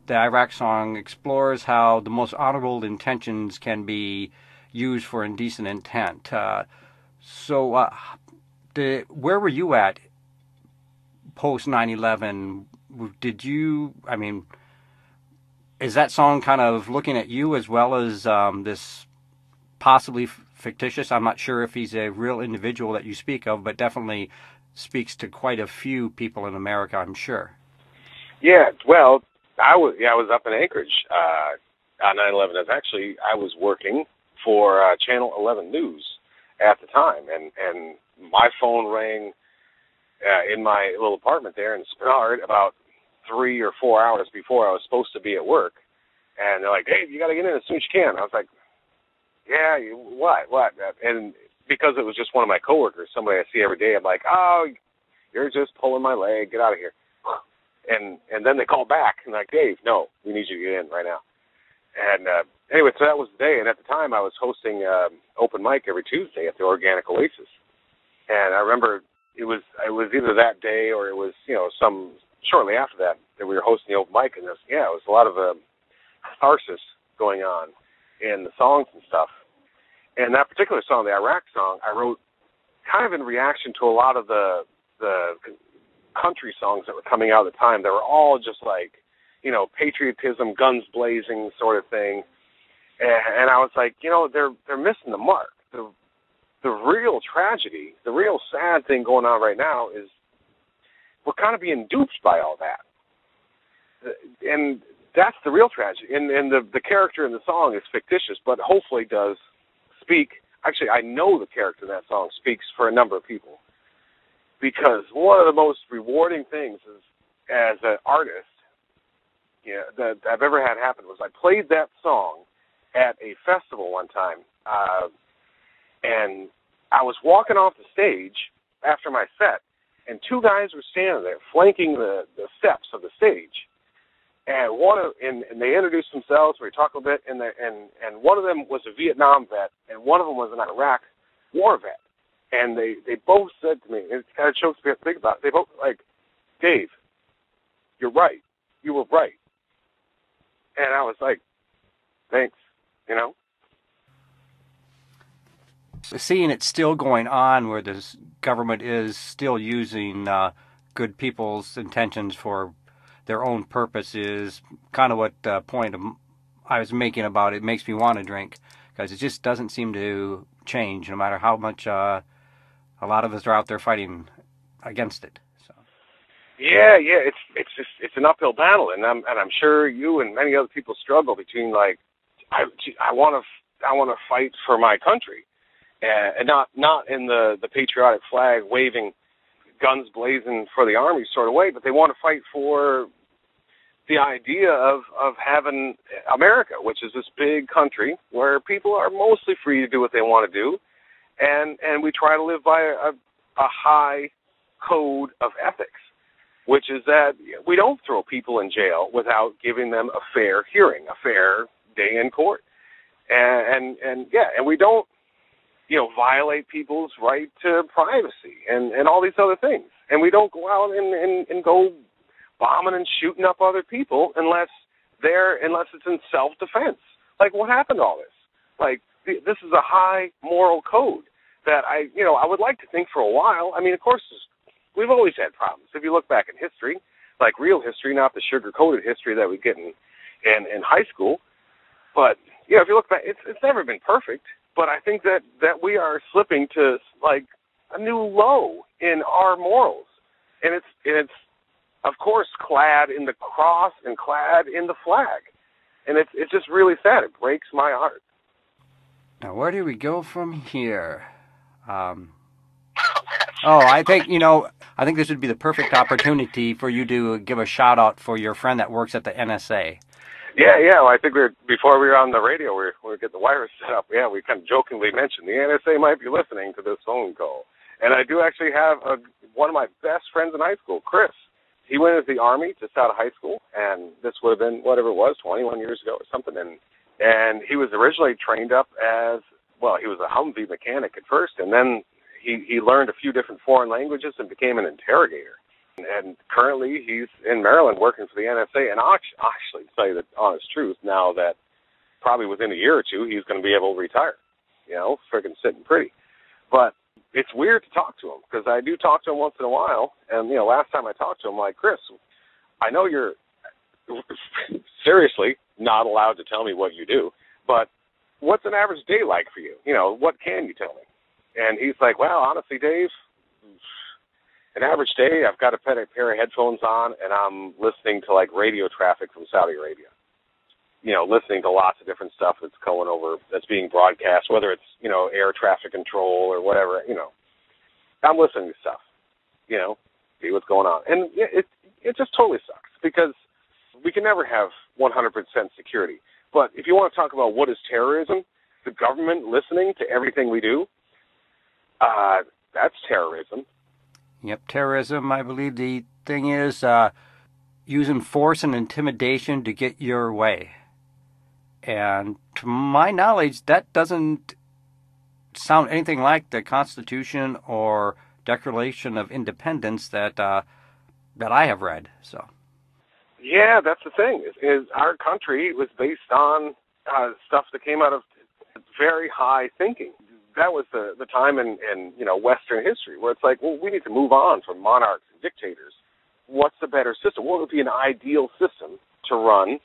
the Iraq song, explores how the most honorable intentions can be used for indecent intent. Where were you at post 9/11? Did you, I mean, is that song kind of looking at you as well as this possibly fictitious? I'm not sure if he's a real individual that you speak of, but definitely speaks to quite a few people in America, I'm sure. Yeah, well, I was up in Anchorage on 9/11. I was working for Channel 11 News at the time, and my phone rang in my little apartment there in Spenard about 3 or 4 hours before I was supposed to be at work, and they're like, "Hey, you got to get in as soon as you can." I was like, "Yeah, what?" And because it was just one of my coworkers, somebody I see every day, I'm like, "Oh, you're just pulling my leg. Get out of here." And then they called back and like, "Dave, no, we need you to get in right now." And anyway, so that was the day. And at the time, I was hosting open mic every Tuesday at the Organic Oasis. And I remember it was either that day or it was some shortly after that we were hosting the open mic, and it was a lot of catharsis going on in the songs and stuff. And that particular song, the Iraq song, I wrote kind of in reaction to a lot of the country songs that were coming out at the time. They were all just like, patriotism, guns blazing sort of thing. And I was like, they're missing the mark. the real tragedy, the real sad thing going on right now is we're kind of being duped by all that. And that's the real tragedy. And the character in the song is fictitious, but hopefully does speak. Actually, I know the character in that song speaks for a number of people. Because one of the most rewarding things is, as an artist, that I've ever had happen was I played that song at a festival one time, and I was walking off the stage after my set, and two guys were standing there flanking the steps of the stage, and and they introduced themselves. We talked a bit, and one of them was a Vietnam vet, and one of them was an Iraq war vet, and they both said to me, and it kind of chokes me up to think about it. They both like, Dave, you're right. You were right. And I was like, thanks, Seeing it still going on where the government is still using good people's intentions for their own purposes, kind of what point I was making about it makes me want to drink, because it just doesn't seem to change no matter how much a lot of us are out there fighting against it. So. Yeah, it's an uphill battle, and I'm sure you and many other people struggle between like I want to fight for my country, and not in the patriotic flag waving, guns blazing for the army sort of way, but they want to fight for the idea of having America, which is this big country where people are mostly free to do what they want to do, and we try to live by a high code of ethics, which is that we don't throw people in jail without giving them a fair hearing, a fair day in court, and we don't violate people's right to privacy and all these other things, and we don't go out and go bombing and shooting up other people unless it's in self-defense. Like, what happened to all this? Like, this is a high moral code that I would like to think for a while. I mean, of course, we've always had problems. If you look back in history, like real history, not the sugar-coated history that we get in high school. But if you look back, it's never been perfect. But I think that we are slipping to like a new low in our morals, and it's of course clad in the cross and clad in the flag, and it's just really sad. It breaks my heart. Now, where do we go from here? I think this would be the perfect opportunity for you to give a shout out for your friend that works at the NSA. Yeah. Well, I think before we were on the radio, we were getting the wires set up. Yeah, we kind of jokingly mentioned the NSA might be listening to this phone call, and I do actually have one of my best friends in high school, Chris. He went into the Army just out of high school, and this would have been whatever it was, 21 years ago or something. And he was originally trained up as he was a Humvee mechanic at first, and then he learned a few different foreign languages and became an interrogator. And currently he's in Maryland working for the NSA. And I'll actually tell you the honest truth now that probably within a year or two he's going to be able to retire. Friggin' sitting pretty. But it's weird to talk to him because I do talk to him once in a while. And, last time I talked to him, like, Chris, I know you're seriously not allowed to tell me what you do, but what's an average day like for you? What can you tell me? And he's like, well, honestly, Dave, an average day, I've got a pair of headphones on, and I'm listening to, like, radio traffic from Saudi Arabia. Listening to lots of different stuff that's going over, that's being broadcast, whether it's, air traffic control or whatever, I'm listening to stuff, see what's going on. And it just totally sucks because we can never have 100% security. But if you want to talk about what is terrorism, the government listening to everything we do, that's terrorism. Yep, terrorism, I believe the thing is using force and intimidation to get your way. And to my knowledge, that doesn't sound anything like the Constitution or Declaration of Independence that I have read. So. Yeah, that's the thing. Is our country was based on stuff that came out of very high thinking. That was the time in Western history where it's like, well, we need to move on from monarchs and dictators. What's the better system? What would be an ideal system to run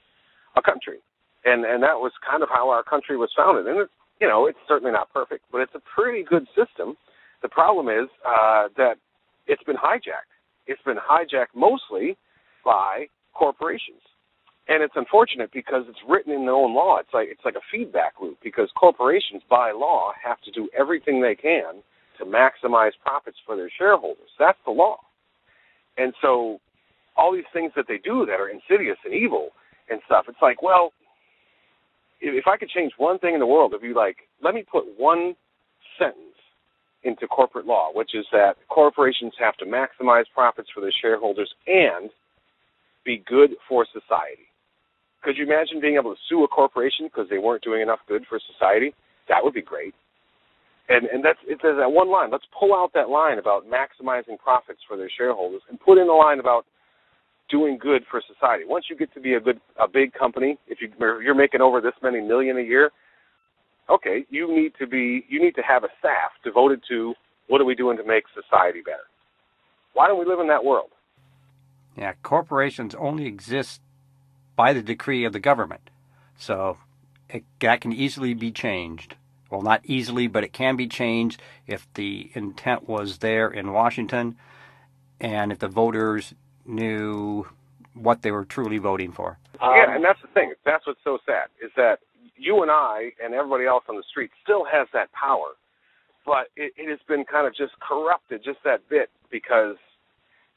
a country? And that was kind of how our country was founded. And it's, it's certainly not perfect, but it's a pretty good system. The problem is that it's been hijacked. It's been hijacked mostly by corporations. And it's unfortunate because it's written in their own law. It's like a feedback loop, because corporations, by law, have to do everything they can to maximize profits for their shareholders. That's the law. And so all these things that they do that are insidious and evil and stuff, it's like, well, if I could change one thing in the world, it'd be like, let me put one sentence into corporate law, which is that corporations have to maximize profits for their shareholders and be good for society. Could you imagine being able to sue a corporation because they weren't doing enough good for society? That would be great. And there's that one line. Let's pull out that line about maximizing profits for their shareholders and put in the line about doing good for society. Once you get to be a big company, if you're making over this many million a year, okay, you need to have a staff devoted to what are we doing to make society better. Why don't we live in that world? Yeah, corporations only exist by the decree of the government. So that can easily be changed. Well, not easily, but it can be changed if the intent was there in Washington and if the voters knew what they were truly voting for. Yeah, and that's the thing. That's what's so sad, is that you and I and everybody else on the street still has that power, but it has been kind of just corrupted just that bit because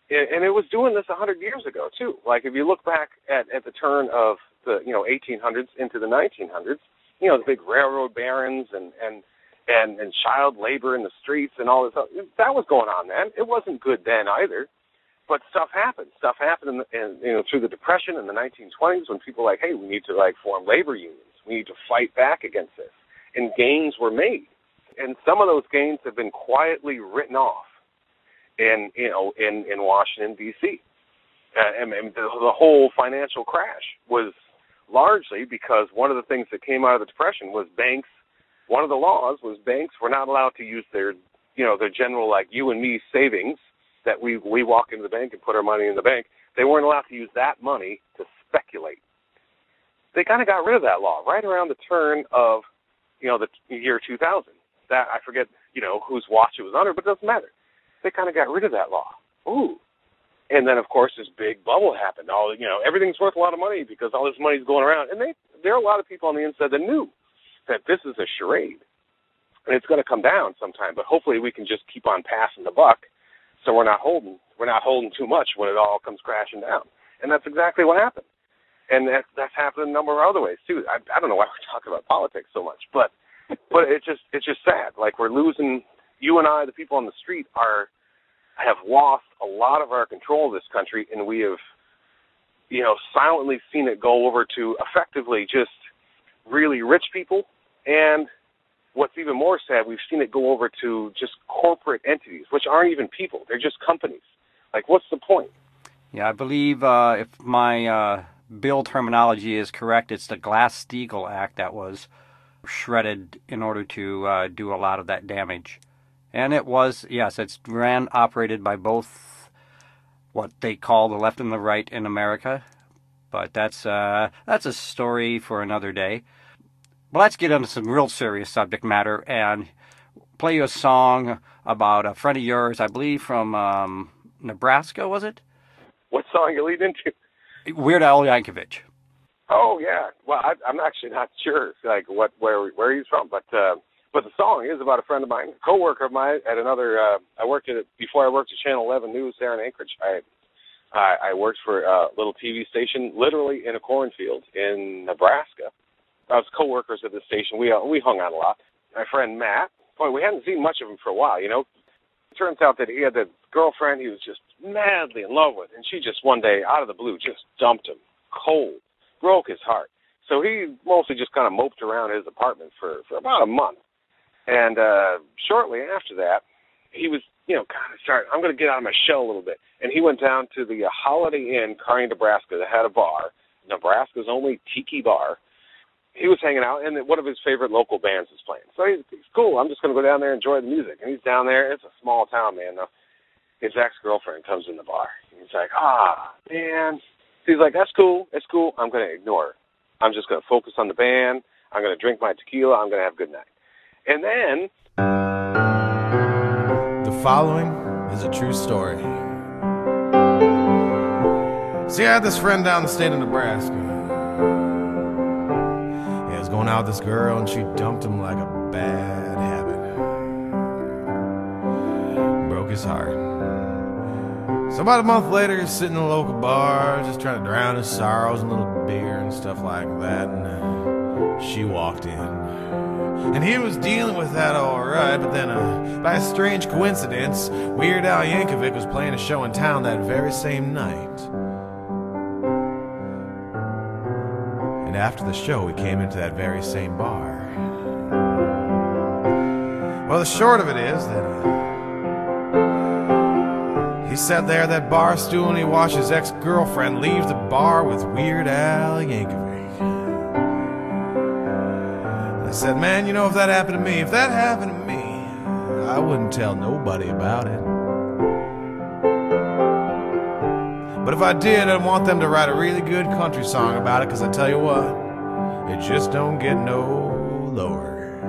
and it was doing this 100 years ago, too. Like, if you look back at the turn of the, 1800s into the 1900s, the big railroad barons and child labor in the streets and all this stuff, that was going on then. It wasn't good then either. But stuff happened. Stuff happened through the Depression in the 1920s when people were like, hey, we need to, form labor unions. We need to fight back against this. And gains were made. And some of those gains have been quietly written off in Washington, D.C. And the whole financial crash was largely because one of the things that came out of the Depression was banks. One of the laws was banks were not allowed to use their general, like you and me, savings that we walk into the bank and put our money in the bank. They weren't allowed to use that money to speculate. They kind of got rid of that law right around the turn of, the year 2000. That I forget, whose watch it was under, but it doesn't matter. They kind of got rid of that law. Ooh. And then, of course, this big bubble happened. Everything's worth a lot of money because all this money's going around. And there are a lot of people on the inside that knew that this is a charade. And it's going to come down sometime, but hopefully we can just keep on passing the buck so we're not holding too much when it all comes crashing down. And that's exactly what happened. And that's happened in a number of other ways, too. I don't know why we're talking about politics so much, but it's just sad. Like, we're losing, you and I, the people on the street, have lost a lot of our control of this country, and we have, silently seen it go over to effectively just really rich people. And what's even more sad, we've seen it go over to just corporate entities, which aren't even people. They're just companies. Like, what's the point? Yeah, I believe if my bill terminology is correct, it's the Glass-Steagall Act that was shredded in order to do a lot of that damage. And it was, yes, it's operated by both what they call the left and the right in America. But that's a story for another day. Well, let's get into some real serious subject matter and play you a song about a friend of yours, I believe from Nebraska, was it? What song you lead into? Weird Al Yankovic. Oh, yeah. Well, I'm actually not sure, like, where he's from, but the song is about a friend of mine, a coworker of mine at another. Before I worked at Channel 11 News there in Anchorage. I worked for a little TV station, literally in a cornfield in Nebraska. I was coworkers at the station. We hung out a lot. My friend Matt, boy, we hadn't seen much of him for a while. It turns out that he had a girlfriend he was just madly in love with, and she just one day, out of the blue, just dumped him cold, broke his heart. So he mostly just kind of moped around his apartment for about a month. And shortly after that, he was, kind of starting, I'm going to get out of my shell a little bit. And he went down to the Holiday Inn, Kearney, Nebraska, that had a bar, Nebraska's only tiki bar. He was hanging out, and one of his favorite local bands was playing. So he's cool. I'm just going to go down there and enjoy the music. And he's down there. It's a small town, man. His ex-girlfriend comes in the bar. And he's like, man. He's like, that's cool. It's cool. I'm going to ignore her. I'm just going to focus on the band. I'm going to drink my tequila. I'm going to have a good night. And then... The following is a true story. See, I had this friend down in the state of Nebraska. He was going out with this girl, and she dumped him like a bad habit. Broke his heart. So about a month later, he's sitting in a local bar, just trying to drown his sorrows in a little beer and stuff like that, and she walked in. And he was dealing with that all right, but then by a strange coincidence, Weird Al Yankovic was playing a show in town that very same night. And after the show, we came into that very same bar. Well, the short of it is that he sat there at that bar stool and he watched his ex-girlfriend leave the bar with Weird Al Yankovic. And I said, man, you know, if that happened to me, I wouldn't tell nobody about it. But if I did, I'd want them to write a really good country song about it, because I tell you what, it just don't get no lower.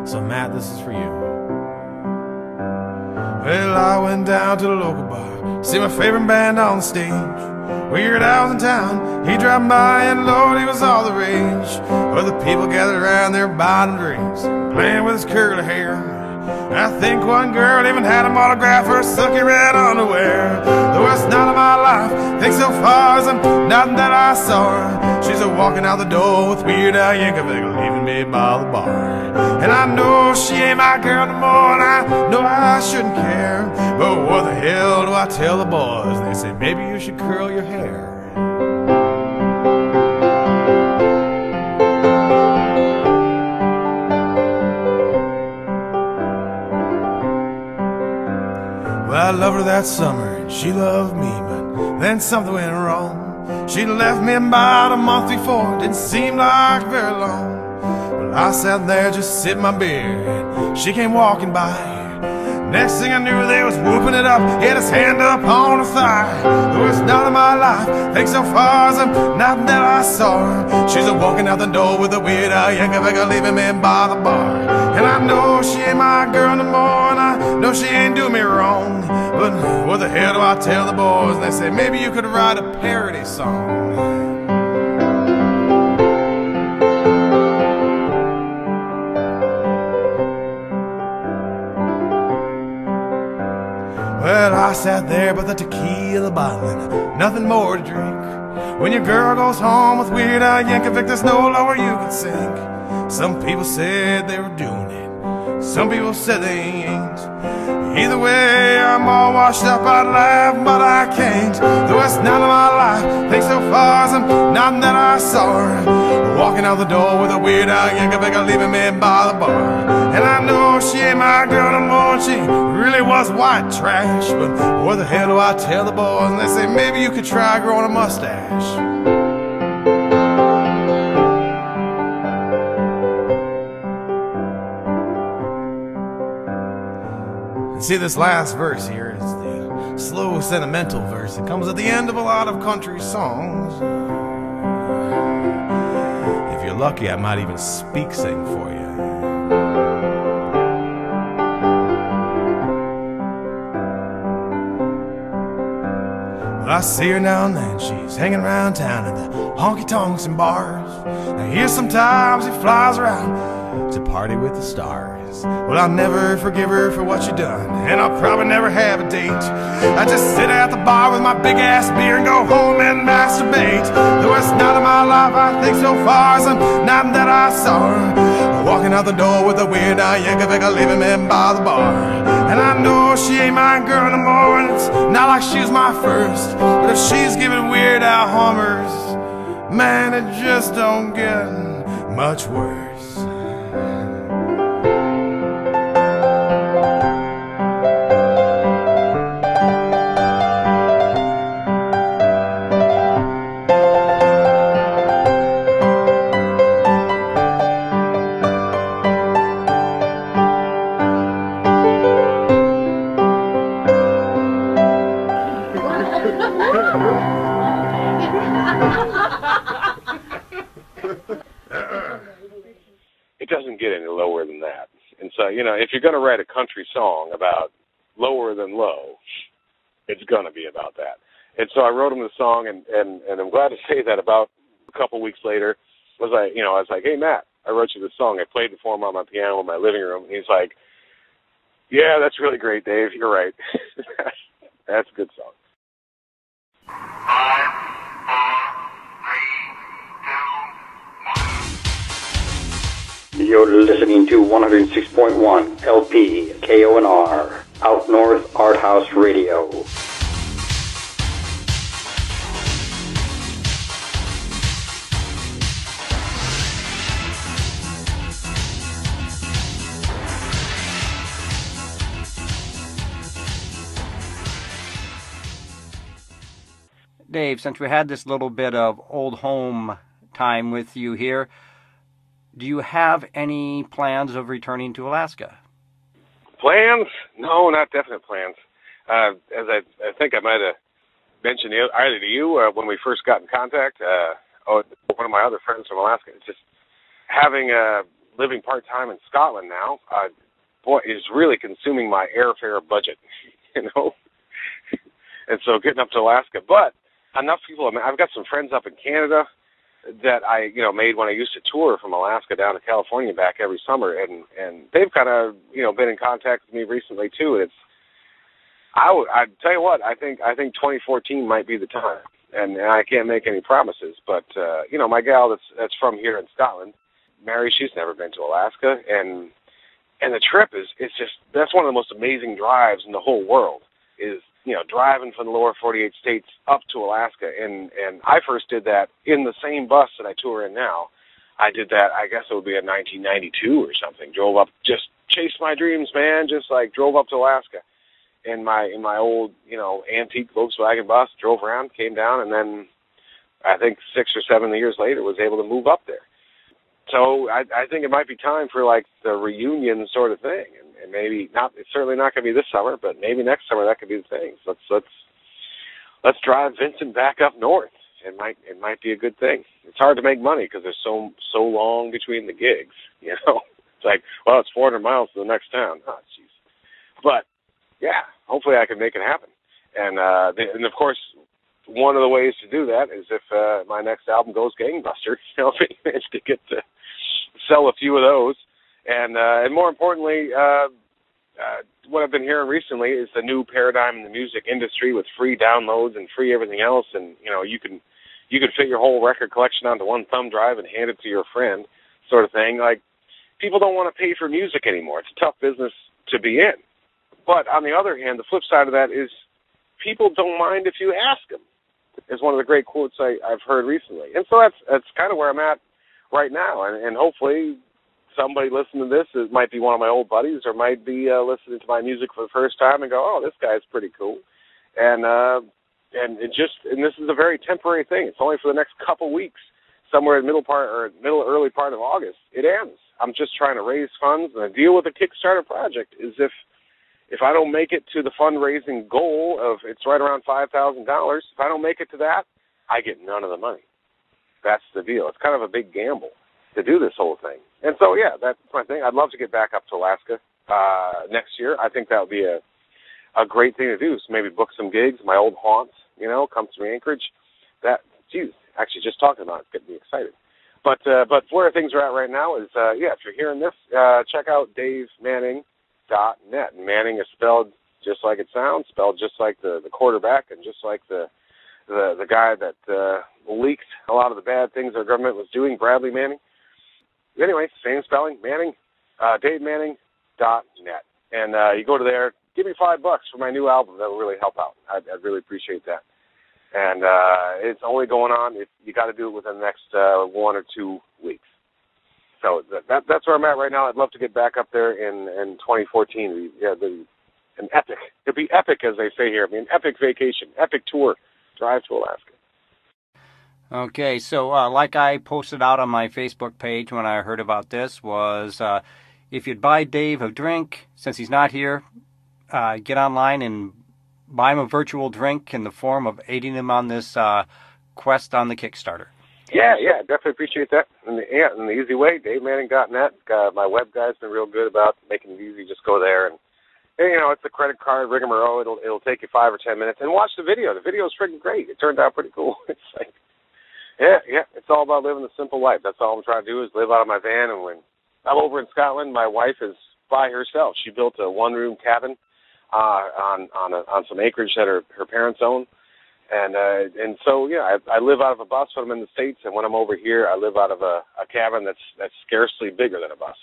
So Matt, this is for you. Well, I went down to the local bar, see my favorite band on the stage. Weird Al was in town, he dropped by, and Lord, he was all the rage. Well, the people gathered around there buying drinks, playing with his curly hair. I think one girl even had him autograph her silky red underwear. The worst night of my life, think so far as I'm nothing that I saw her. She's walking out the door with Weird Al Yankovic leaving me by the bar. And I know she ain't my girl no more, and I know I shouldn't care. But what the hell do I tell the boys? They say maybe you should curl your hair. Well, I loved her that summer, and she loved me, but then something went wrong. She left me about a month before, didn't seem like very long. Well, I sat there just sipping my beer, and she came walking by. Next thing I knew, they was whooping it up, he had his hand up on her thigh. The worst night of my life, think so far as I'm nothing that I saw her. She's walking out the door with a Weird Al Yankovic leaving me by the bar. And I know she ain't my girl no more, and I know she ain't do me wrong. But what the hell do I tell the boys? And they say maybe you could write a parody song. Well, I sat there by the tequila bottle and nothing more to drink. When your girl goes home with Weird Al Yankovic, there's no lower you can sink. Some people said they were doing it, some people said they ain't. Either way, I'm all washed up, I'd laugh, but I can't. The worst night of my life, think so far as I'm nothing that I saw her. Walking out the door with a Weird Al Yankovic leaving me by the bar. And I know she ain't my girl no more, she really was white trash. But what the hell do I tell the boys? And they say maybe you could try growing a mustache. See, this last verse here is the slow, sentimental verse. It comes at the end of a lot of country songs. If you're lucky, I might even sing for you. Well, I see her now and then, she's hanging around town at the honky-tonks and bars. Now here sometimes she flies around to party with the stars. Well, I'll never forgive her for what she done, and I'll probably never have a date. I just sit at the bar with my big-ass beer and go home and masturbate. The worst night of my life, I think so far, as I'm nothing that I saw her. Walking out the door with a Weird Al Yankovic leaving me by the bar. And I know she ain't my girl no more, and it's not like she was my first. But if she's giving Weird Al Hummers, man, it just don't get much worse. doesn't get any lower than that. And so, if you're going to write a country song about lower than low, it's going to be about that. And so I wrote him the song, and I'm glad to say that about a couple weeks later, I was like, hey, Matt, I wrote you this song. I played it for him on my piano in my living room, and he's like, yeah, that's really great, Dave. You're right. That's a good song. 5, 4, 3, 2, 1. You're listening to 106.1 LP KONR, Out North Art House Radio. Dave, since we had this little bit of old home time with you here, do you have any plans of returning to Alaska? Plans? No, not definite plans. As I think I might have mentioned either to you when we first got in contact, one of my other friends from Alaska, just having living part-time in Scotland now, is really consuming my airfare budget, And so getting up to Alaska. But enough people, I've got some friends up in Canada that I, made when I used to tour from Alaska down to California back every summer, and they've kind of, been in contact with me recently too. And I'd tell you what, I think 2014 might be the time, and I can't make any promises, but my gal that's from here in Scotland, Mary, she's never been to Alaska, and the trip it's just, that's one of the most amazing drives in the whole world, is driving from the lower 48 states up to Alaska. And I first did that in the same bus that I tour in now. I did that, I guess it would be in 1992 or something. Drove up, just chased my dreams, man. Just like drove up to Alaska in my old, antique Volkswagen bus, drove around, came down, and then I think 6 or 7 years later was able to move up there. So I think it might be time for like the reunion sort of thing. And maybe not. It's certainly not going to be this summer, but maybe next summer that could be the thing. So let's drive Vincent back up north. It might be a good thing. It's hard to make money because there's so long between the gigs. It's like, well, it's 400 miles to the next town. Oh, jeez. But yeah, hopefully I can make it happen. And of course, one of the ways to do that is if my next album goes gangbusters. If I manage to get to sell a few of those. And more importantly, what I've been hearing recently is the new paradigm in the music industry with free downloads and free everything else. And, you can fit your whole record collection onto one thumb drive and hand it to your friend sort of thing. Like, people don't want to pay for music anymore. It's a tough business to be in. But on the other hand, the flip side of that is people don't mind if you ask them, is one of the great quotes I've heard recently. And so that's kind of where I'm at right now. And hopefully somebody listening to this, it might be one of my old buddies, or might be listening to my music for the first time and go, oh, this guy's pretty cool. And this is a very temporary thing. It's only for the next couple weeks, somewhere in early part of August. It ends. I'm just trying to raise funds, and the deal with the Kickstarter project is if I don't make it to the fundraising goal of, it's right around $5,000, if I don't make it to that, I get none of the money. That's the deal. It's kind of a big gamble to do this whole thing. And so, yeah, that's my thing. I'd love to get back up to Alaska next year. I think that would be a great thing to do. So maybe book some gigs, my old haunts, come through Anchorage. Actually just talking about it's getting me excited. But where things are at right now is, if you're hearing this, check out DaveManning.net. And Manning is spelled just like it sounds, spelled just like the quarterback, and just like the guy that leaked a lot of the bad things our government was doing, Bradley Manning. Anyway, same spelling, Manning, DaveManning.net. And you go to there, give me $5 for my new album. That will really help out. I'd really appreciate that. And it's only going on. You got to do it within the next 1 or 2 weeks. So that's where I'm at right now. I'd love to get back up there in 2014. An epic. It'd be epic, as they say here. An epic vacation, epic tour, drive to Alaska. Okay, so like I posted out on my Facebook page when I heard about this was, if you'd buy Dave a drink, since he's not here, get online and buy him a virtual drink in the form of aiding him on this quest on the Kickstarter. Yeah, definitely appreciate that. And the easy way, DaveManning.net. My web guy's been real good about making it easy. Just go there and it's a credit card rigmarole. It'll take you 5 or 10 minutes and watch the video. The video's freaking great. It turned out pretty cool. It's like, it's all about living a simple life. That's all I'm trying to do is live out of my van. And when I'm over in Scotland, my wife is by herself. She built a one-room cabin on some acreage that her parents own. And so I live out of a bus when I'm in the States, and when I'm over here, I live out of a cabin that's scarcely bigger than a bus.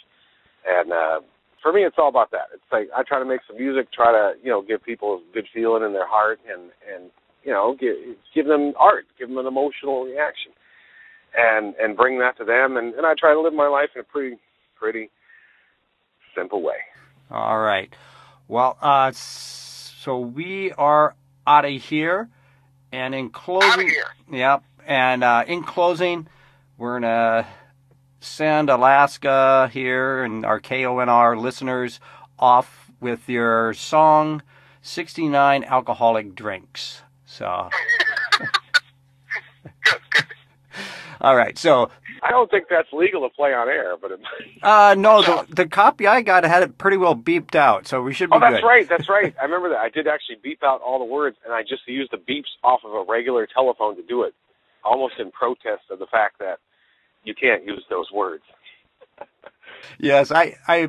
And for me, it's all about that. It's like I try to make some music, try to give people a good feeling in their heart, and give them art, give them an emotional reaction, and bring that to them. And I try to live my life in a pretty simple way. All right. Well, so we are out of here. And in closing, in closing, we're gonna send Alaska here and our KONR listeners off with your song, 69 Alcoholic Drinks. So, all right. So I don't think that's legal to play on air, but it no, the copy I got had it pretty well beeped out, so we should be good. That's right. I remember that. I did actually beep out all the words, and I just used the beeps off of a regular telephone to do it, almost in protest of the fact that you can't use those words. Yes, I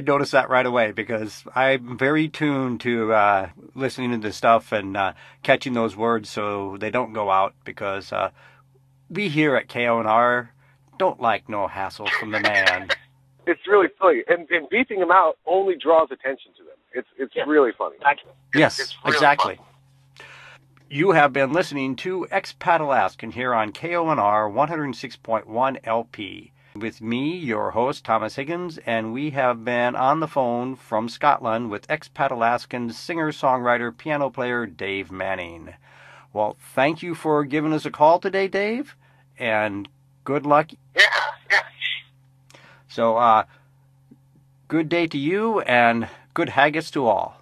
noticed that right away because I'm very tuned to listening to this stuff and catching those words so they don't go out because we here at KONR don't like no hassle from the man. It's really funny, and beeping them out only draws attention to them. It's really funny. Yes, it's really exactly. Fun. You have been listening to Expat Alaskan here on KONR 106.1 LP. With me, your host, Thomas Higgins, and we have been on the phone from Scotland with Expat Alaskan singer-songwriter, piano player Dave Manning. Well, thank you for giving us a call today, Dave, and good luck. Yeah. So, good day to you, and good haggis to all.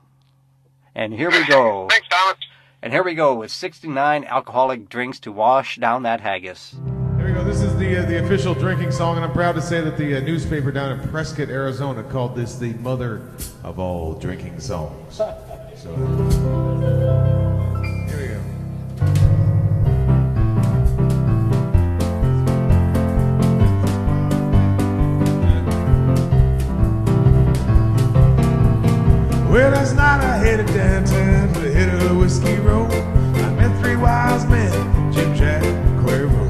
And here we go. Thanks, Thomas. And here we go with 69 alcoholic drinks to wash down that haggis. Here we go. This is the official drinking song, and I'm proud to say that the newspaper down in Prescott, Arizona, called this the mother of all drinking songs. So, here we go. Well, last night I headed downtown to the head of the Whiskey Road. I met 3 wise men, Jim, Jack, and Cuervo.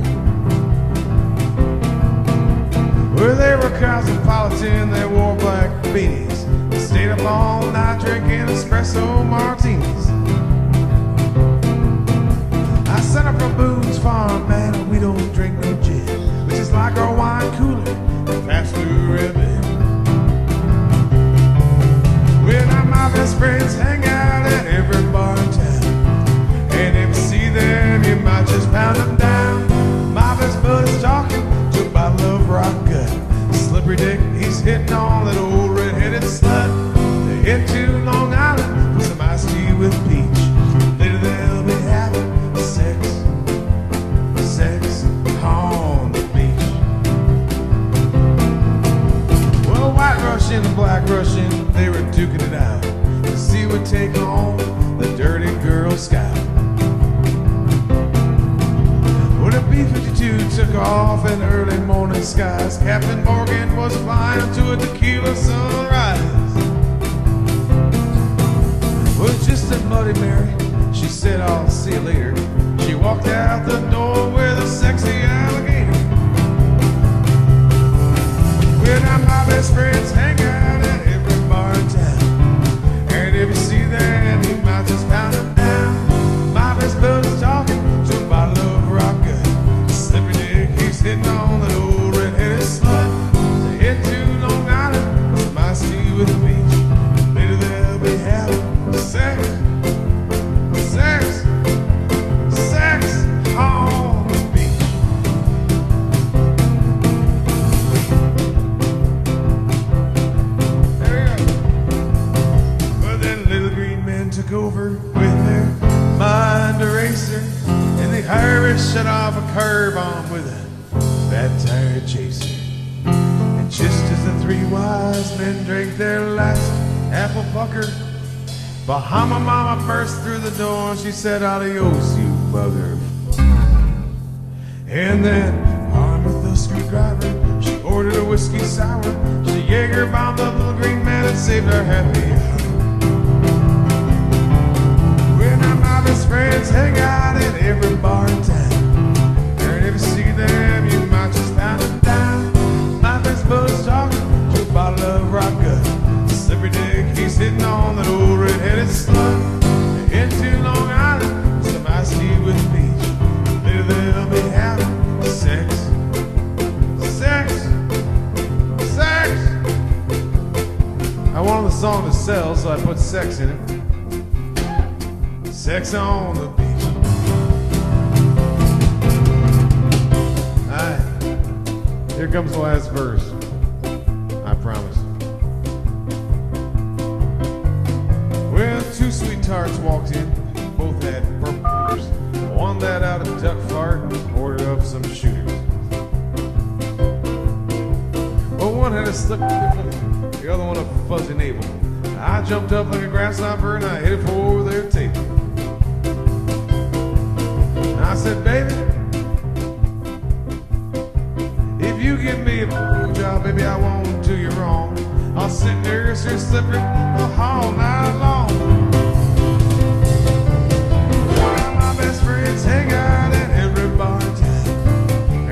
Well, they were cosmopolitan, they wore black beanies. They stayed up all night drinking espresso martinis. I sent up from Boone's Farm, man, we don't drink no gin, which is like our wine cooler that passed through ribbon. Well, now my best friends hang out at every bar in town, and if you see them, you might just pound them down. My best buddy's talking to a bottle of rock gut. Slippery Dick, he's hitting on that old red-headed slut. They head to Long Island for some iced tea with peach. Later they'll be having sex on the beach. Well, White Russian and Black Russian, they were duking it out to see what take on the dirty Girl Scout. Well, the B-52 took off in the early morning skies. Captain Morgan was flying to a tequila sunrise. Well, just a Bloody Mary, she said, I'll see you later. She walked out the door with a sexy alligator. Well, now my best friends hang out at every bar in town, and if you see them, you might just pound them down. My best buddy's talking to a bottle of rock gut. Slippery Dick, he's hitting on that old red-headed slut. They head to Long Island with some iced tea with the beach. Later they'll be having sex on the beach. There we go. But then little green men took over with their mind eraser, and the Irish shut off a curb on with a Mary chased her. And just as the three wise men drank their last apple pucker, Bahama Mama burst through the door and she said, "Adios, you bugger." And then, armed with a screwdriver, she ordered a whiskey sour. She Jaeger bombed the little green man and saved her happy hour. When my best friends hang out at every bar in town, and if you see them, you might just pound them down. My best bud's talking to a bottle of rock gut. Slippery dick, he's hitting on that old red-headed slut. Into Long Island, some iced tea with peach. Later they'll be having sex. Sex. Sex. I wanted the song to sell, so I put sex in it. Sex on the beach. Alright, here comes the last verse. I promise. Well, two sweet tarts walked in. Both had purple ears. One let out a duck fart and ordered up some shooters. Well, one had a slip nipple, the other one a fuzzy navel. I jumped up like a grasshopper and I hit it for their table. I said, "Baby, if you give me a job, baby, I won't do you wrong. I'll sit nearest your slippery all night long." One of my best friends hang out at every bar in town,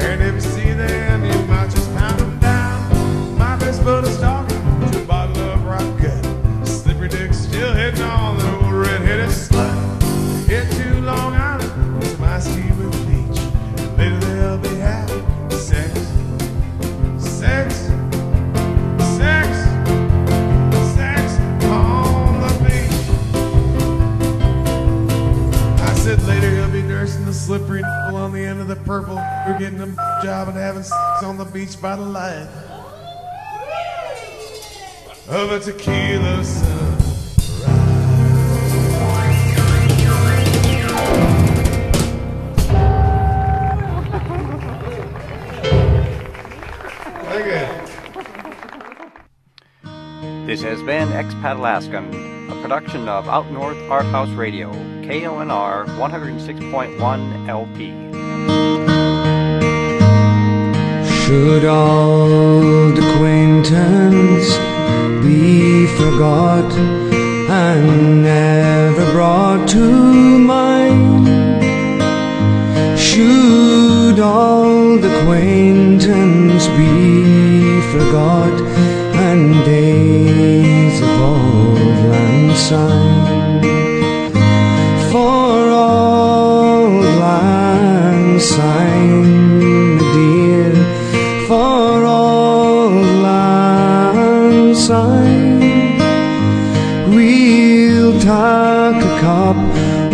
and if you see them, you might just pound them down. My best bud is talking to a bottle of rock gut. Slippery dick still hitting on the old red-headed slut. Get to Long Island, some iced tea with peach. Later they'll be having sex. Sex. Sex. Sex on the beach. I said later he'll be nursing the slippery nipple on the end of the purple. We're getting a job and having sex on the beach by the light of a tequila sunrise. This has been Expat Alaskan, a production of Out North Art House Radio, KONR 106.1 LP. Should old acquaintance be forgot and never brought to mind? Should old acquaintance be forgot and days of old lang syne? For old lang syne, dear, for old lang syne, we'll tak a cup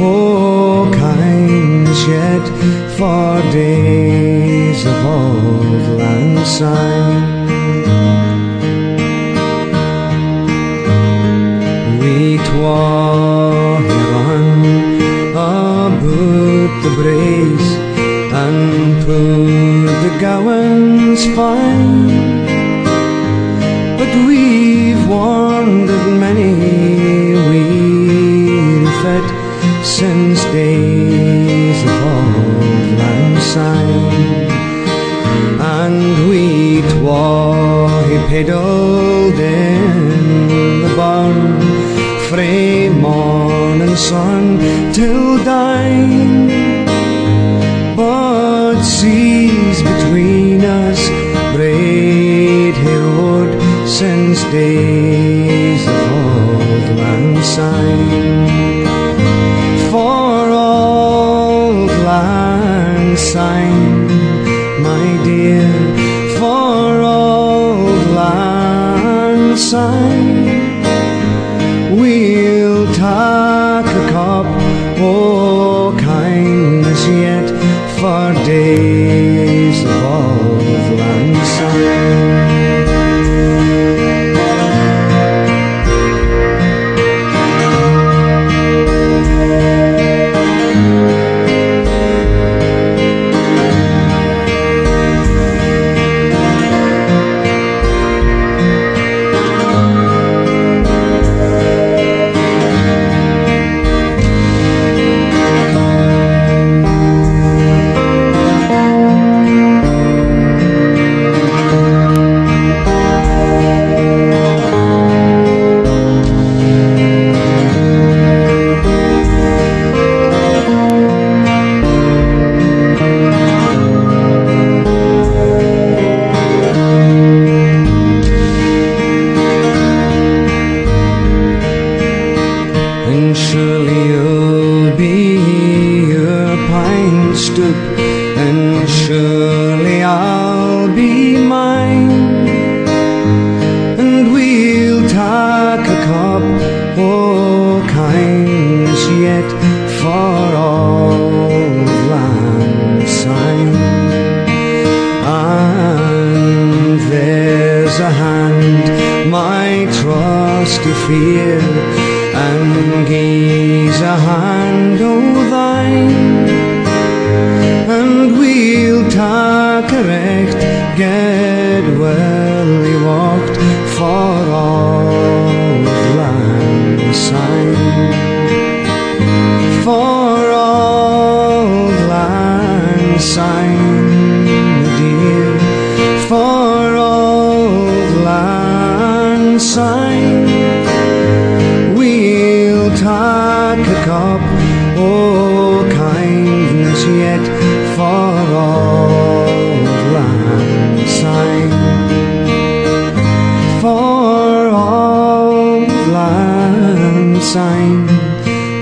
o' kindness yet for days of old lang syne. We twa run about the braes and put the gowans fine, but we've wandered many weary fet since days of old lang syne, and we twa pedalled in the barn frae morning sun till dine, but seas between us braid he road since days of old lang syne. For old lang syne, my dear, for old lang syne, we'll tak a cup o' kindness yet for days of old lang syne. hand my trusty fear, and gaze a hand o' thine, and we'll tak a recht get well walked for auld lang syne, for auld lang syne, dear, for auld lang syne. We'll tak a cup o' kindness yet for auld lang syne, for auld lang syne,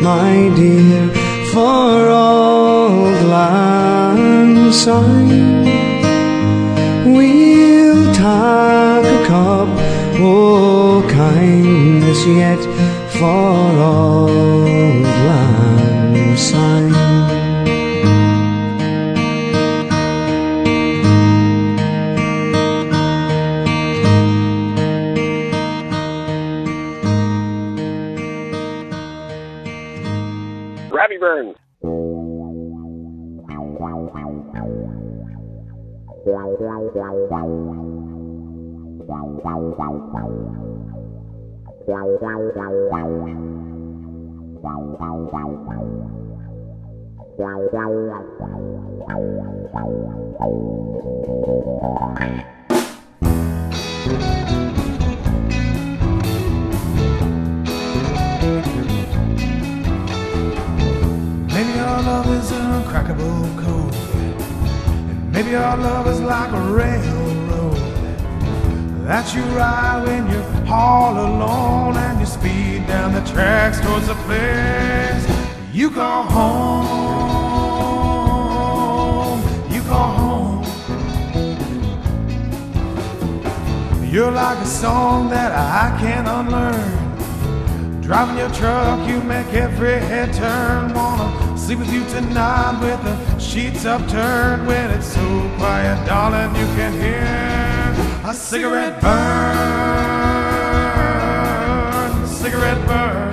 my dear, for auld lang syne. We'll tak a cup o' kindness yet for auld lang syne. Robbie Burns. Maybe our love is an uncrackable code, and maybe our love is like a railroad that you ride when you're all alone, and you speed down the tracks towards the place you call home. You call home. You're like a song that I can't unlearn. Driving your truck, you make every head turn. Wanna sleep with you tonight with the sheets upturned. When it's so quiet, darling, you can hear a cigarette burn, a cigarette burn.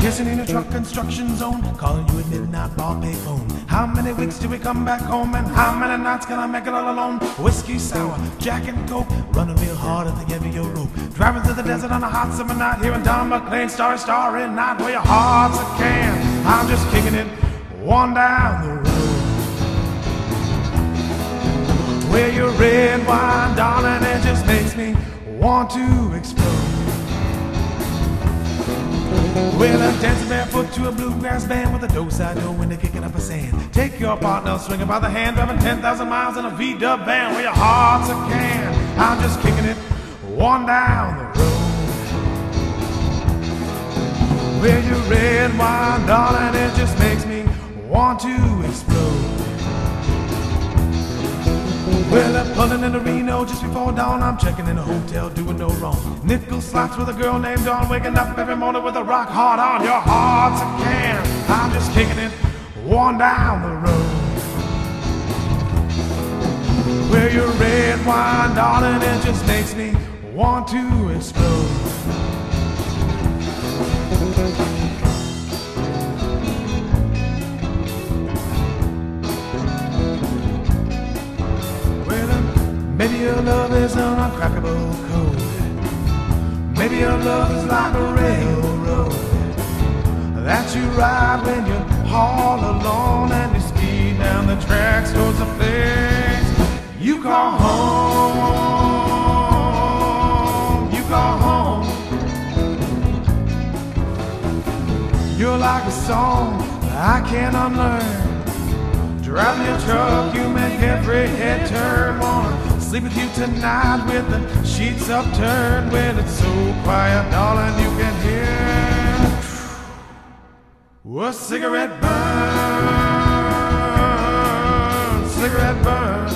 Kissing in a truck construction zone, calling you at midnight, ball pay phone. How many weeks till we come back home, and how many nights can I make it all alone? Whiskey sour, Jack and Coke, running real hard at the end of your rope. Driving through the desert on a hot summer night, hearing Don McLean, Starry, Starry Night, where your heart's a can. I'm just kicking it, one down the road. Where your red wine, darling, it just makes me want to explode. Well, I'm dancing barefoot to a bluegrass band with a do-side door window kicking up a sand. Take your partner swinging by the hand, driving 10,000 miles in a V-dub van where your heart's a can. I'm just kicking it, one down the road. Where your red wine, darling, it just makes me want to explode. Well, I'm pulling into Reno just before dawn. I'm checking in a hotel, doing no wrong. Nickel slots with a girl named Dawn, waking up every morning with a rock hard on. Your heart's a can. I'm just kicking it, one down the road. Where your red wine, darling, it just makes me want to explode. Maybe your love is an uncrackable code. Maybe your love is like a railroad that you ride when you're all alone, and you speed down the tracks towards the place you call home. You call home. You're like a song I can't unlearn. Driving your truck, you make every head turn. Wanna sleep with you tonight with the sheets upturned. When it's so quiet, darling, you can hear a cigarette burn, cigarette burn.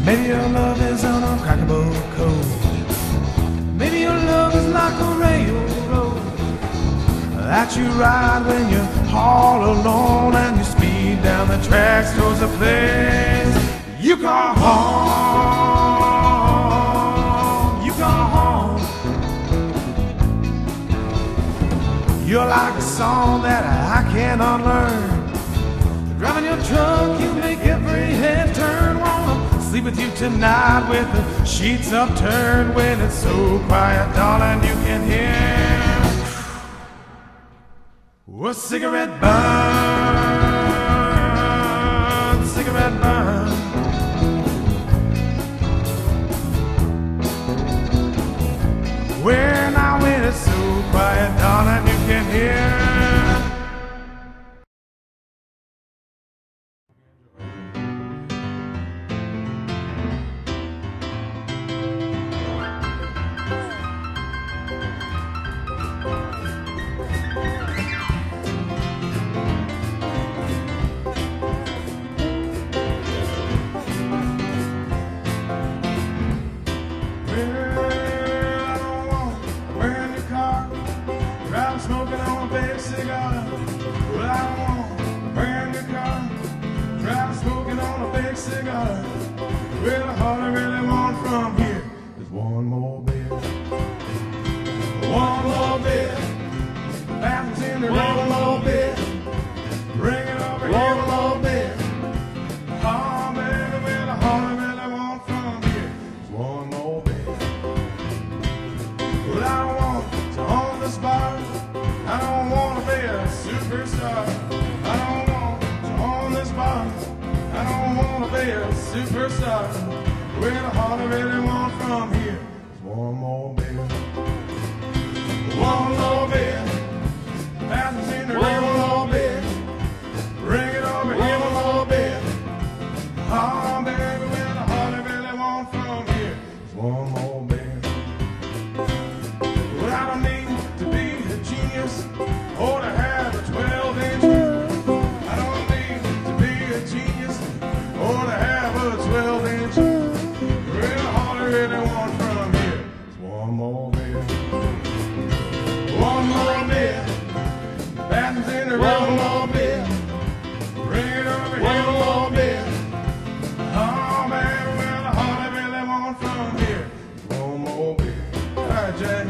Maybe your love is an uncrackable code. Maybe your love is like a railroad that you ride when you're all alone, and you speed down the tracks towards a place you call home. You call home. You're like a song that I can't unlearn. Driving your truck, you make every head turn. Wanna sleep with you tonight with the sheets upturned. When it's so quiet, darling, you can hear a cigarette burn, cigarette burn. When it's so quiet, darling, you can hear. Smoking on a big cigar. Well, I want a brand new car. Drive smoking on a big cigar. Well, all I really want from here is one more beer. One more beer. Bathroom's in the room, one more beer. Bring it over here, one more beer. Oh, baby, well, all I really want from here is one more beer. Well, I want to own this bar. I don't want to be a superstar. I don't want to own this bar. I don't want to be a superstar. Well, all I really want from here is one more beer. One more beer. Bathrooms in the room, one more beer. Bring it over here, one more beer. Oh, baby, well, all I really want from here is one more beer. Well, I don't need to be a genius or to have a 12-inch. I don't need to be a genius or to have a 12-inch. Well, all I really want from here is one more beer. One more beer. Bathrooms in the room, one more beer. Bring it over here, one more beer. Oh, baby, well, all I really want from here is one more beer. All right, Jack.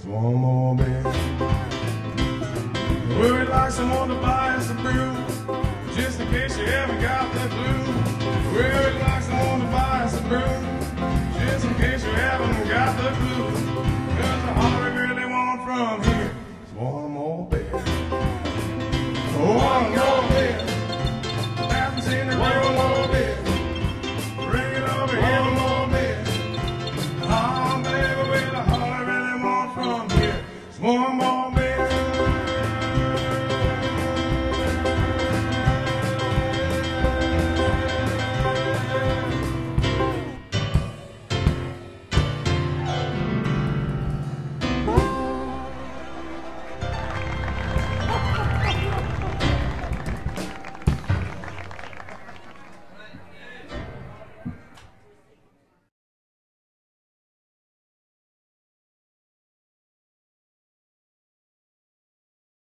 One more beer. Worried like someone to buy guess you haven't got that blue. Well,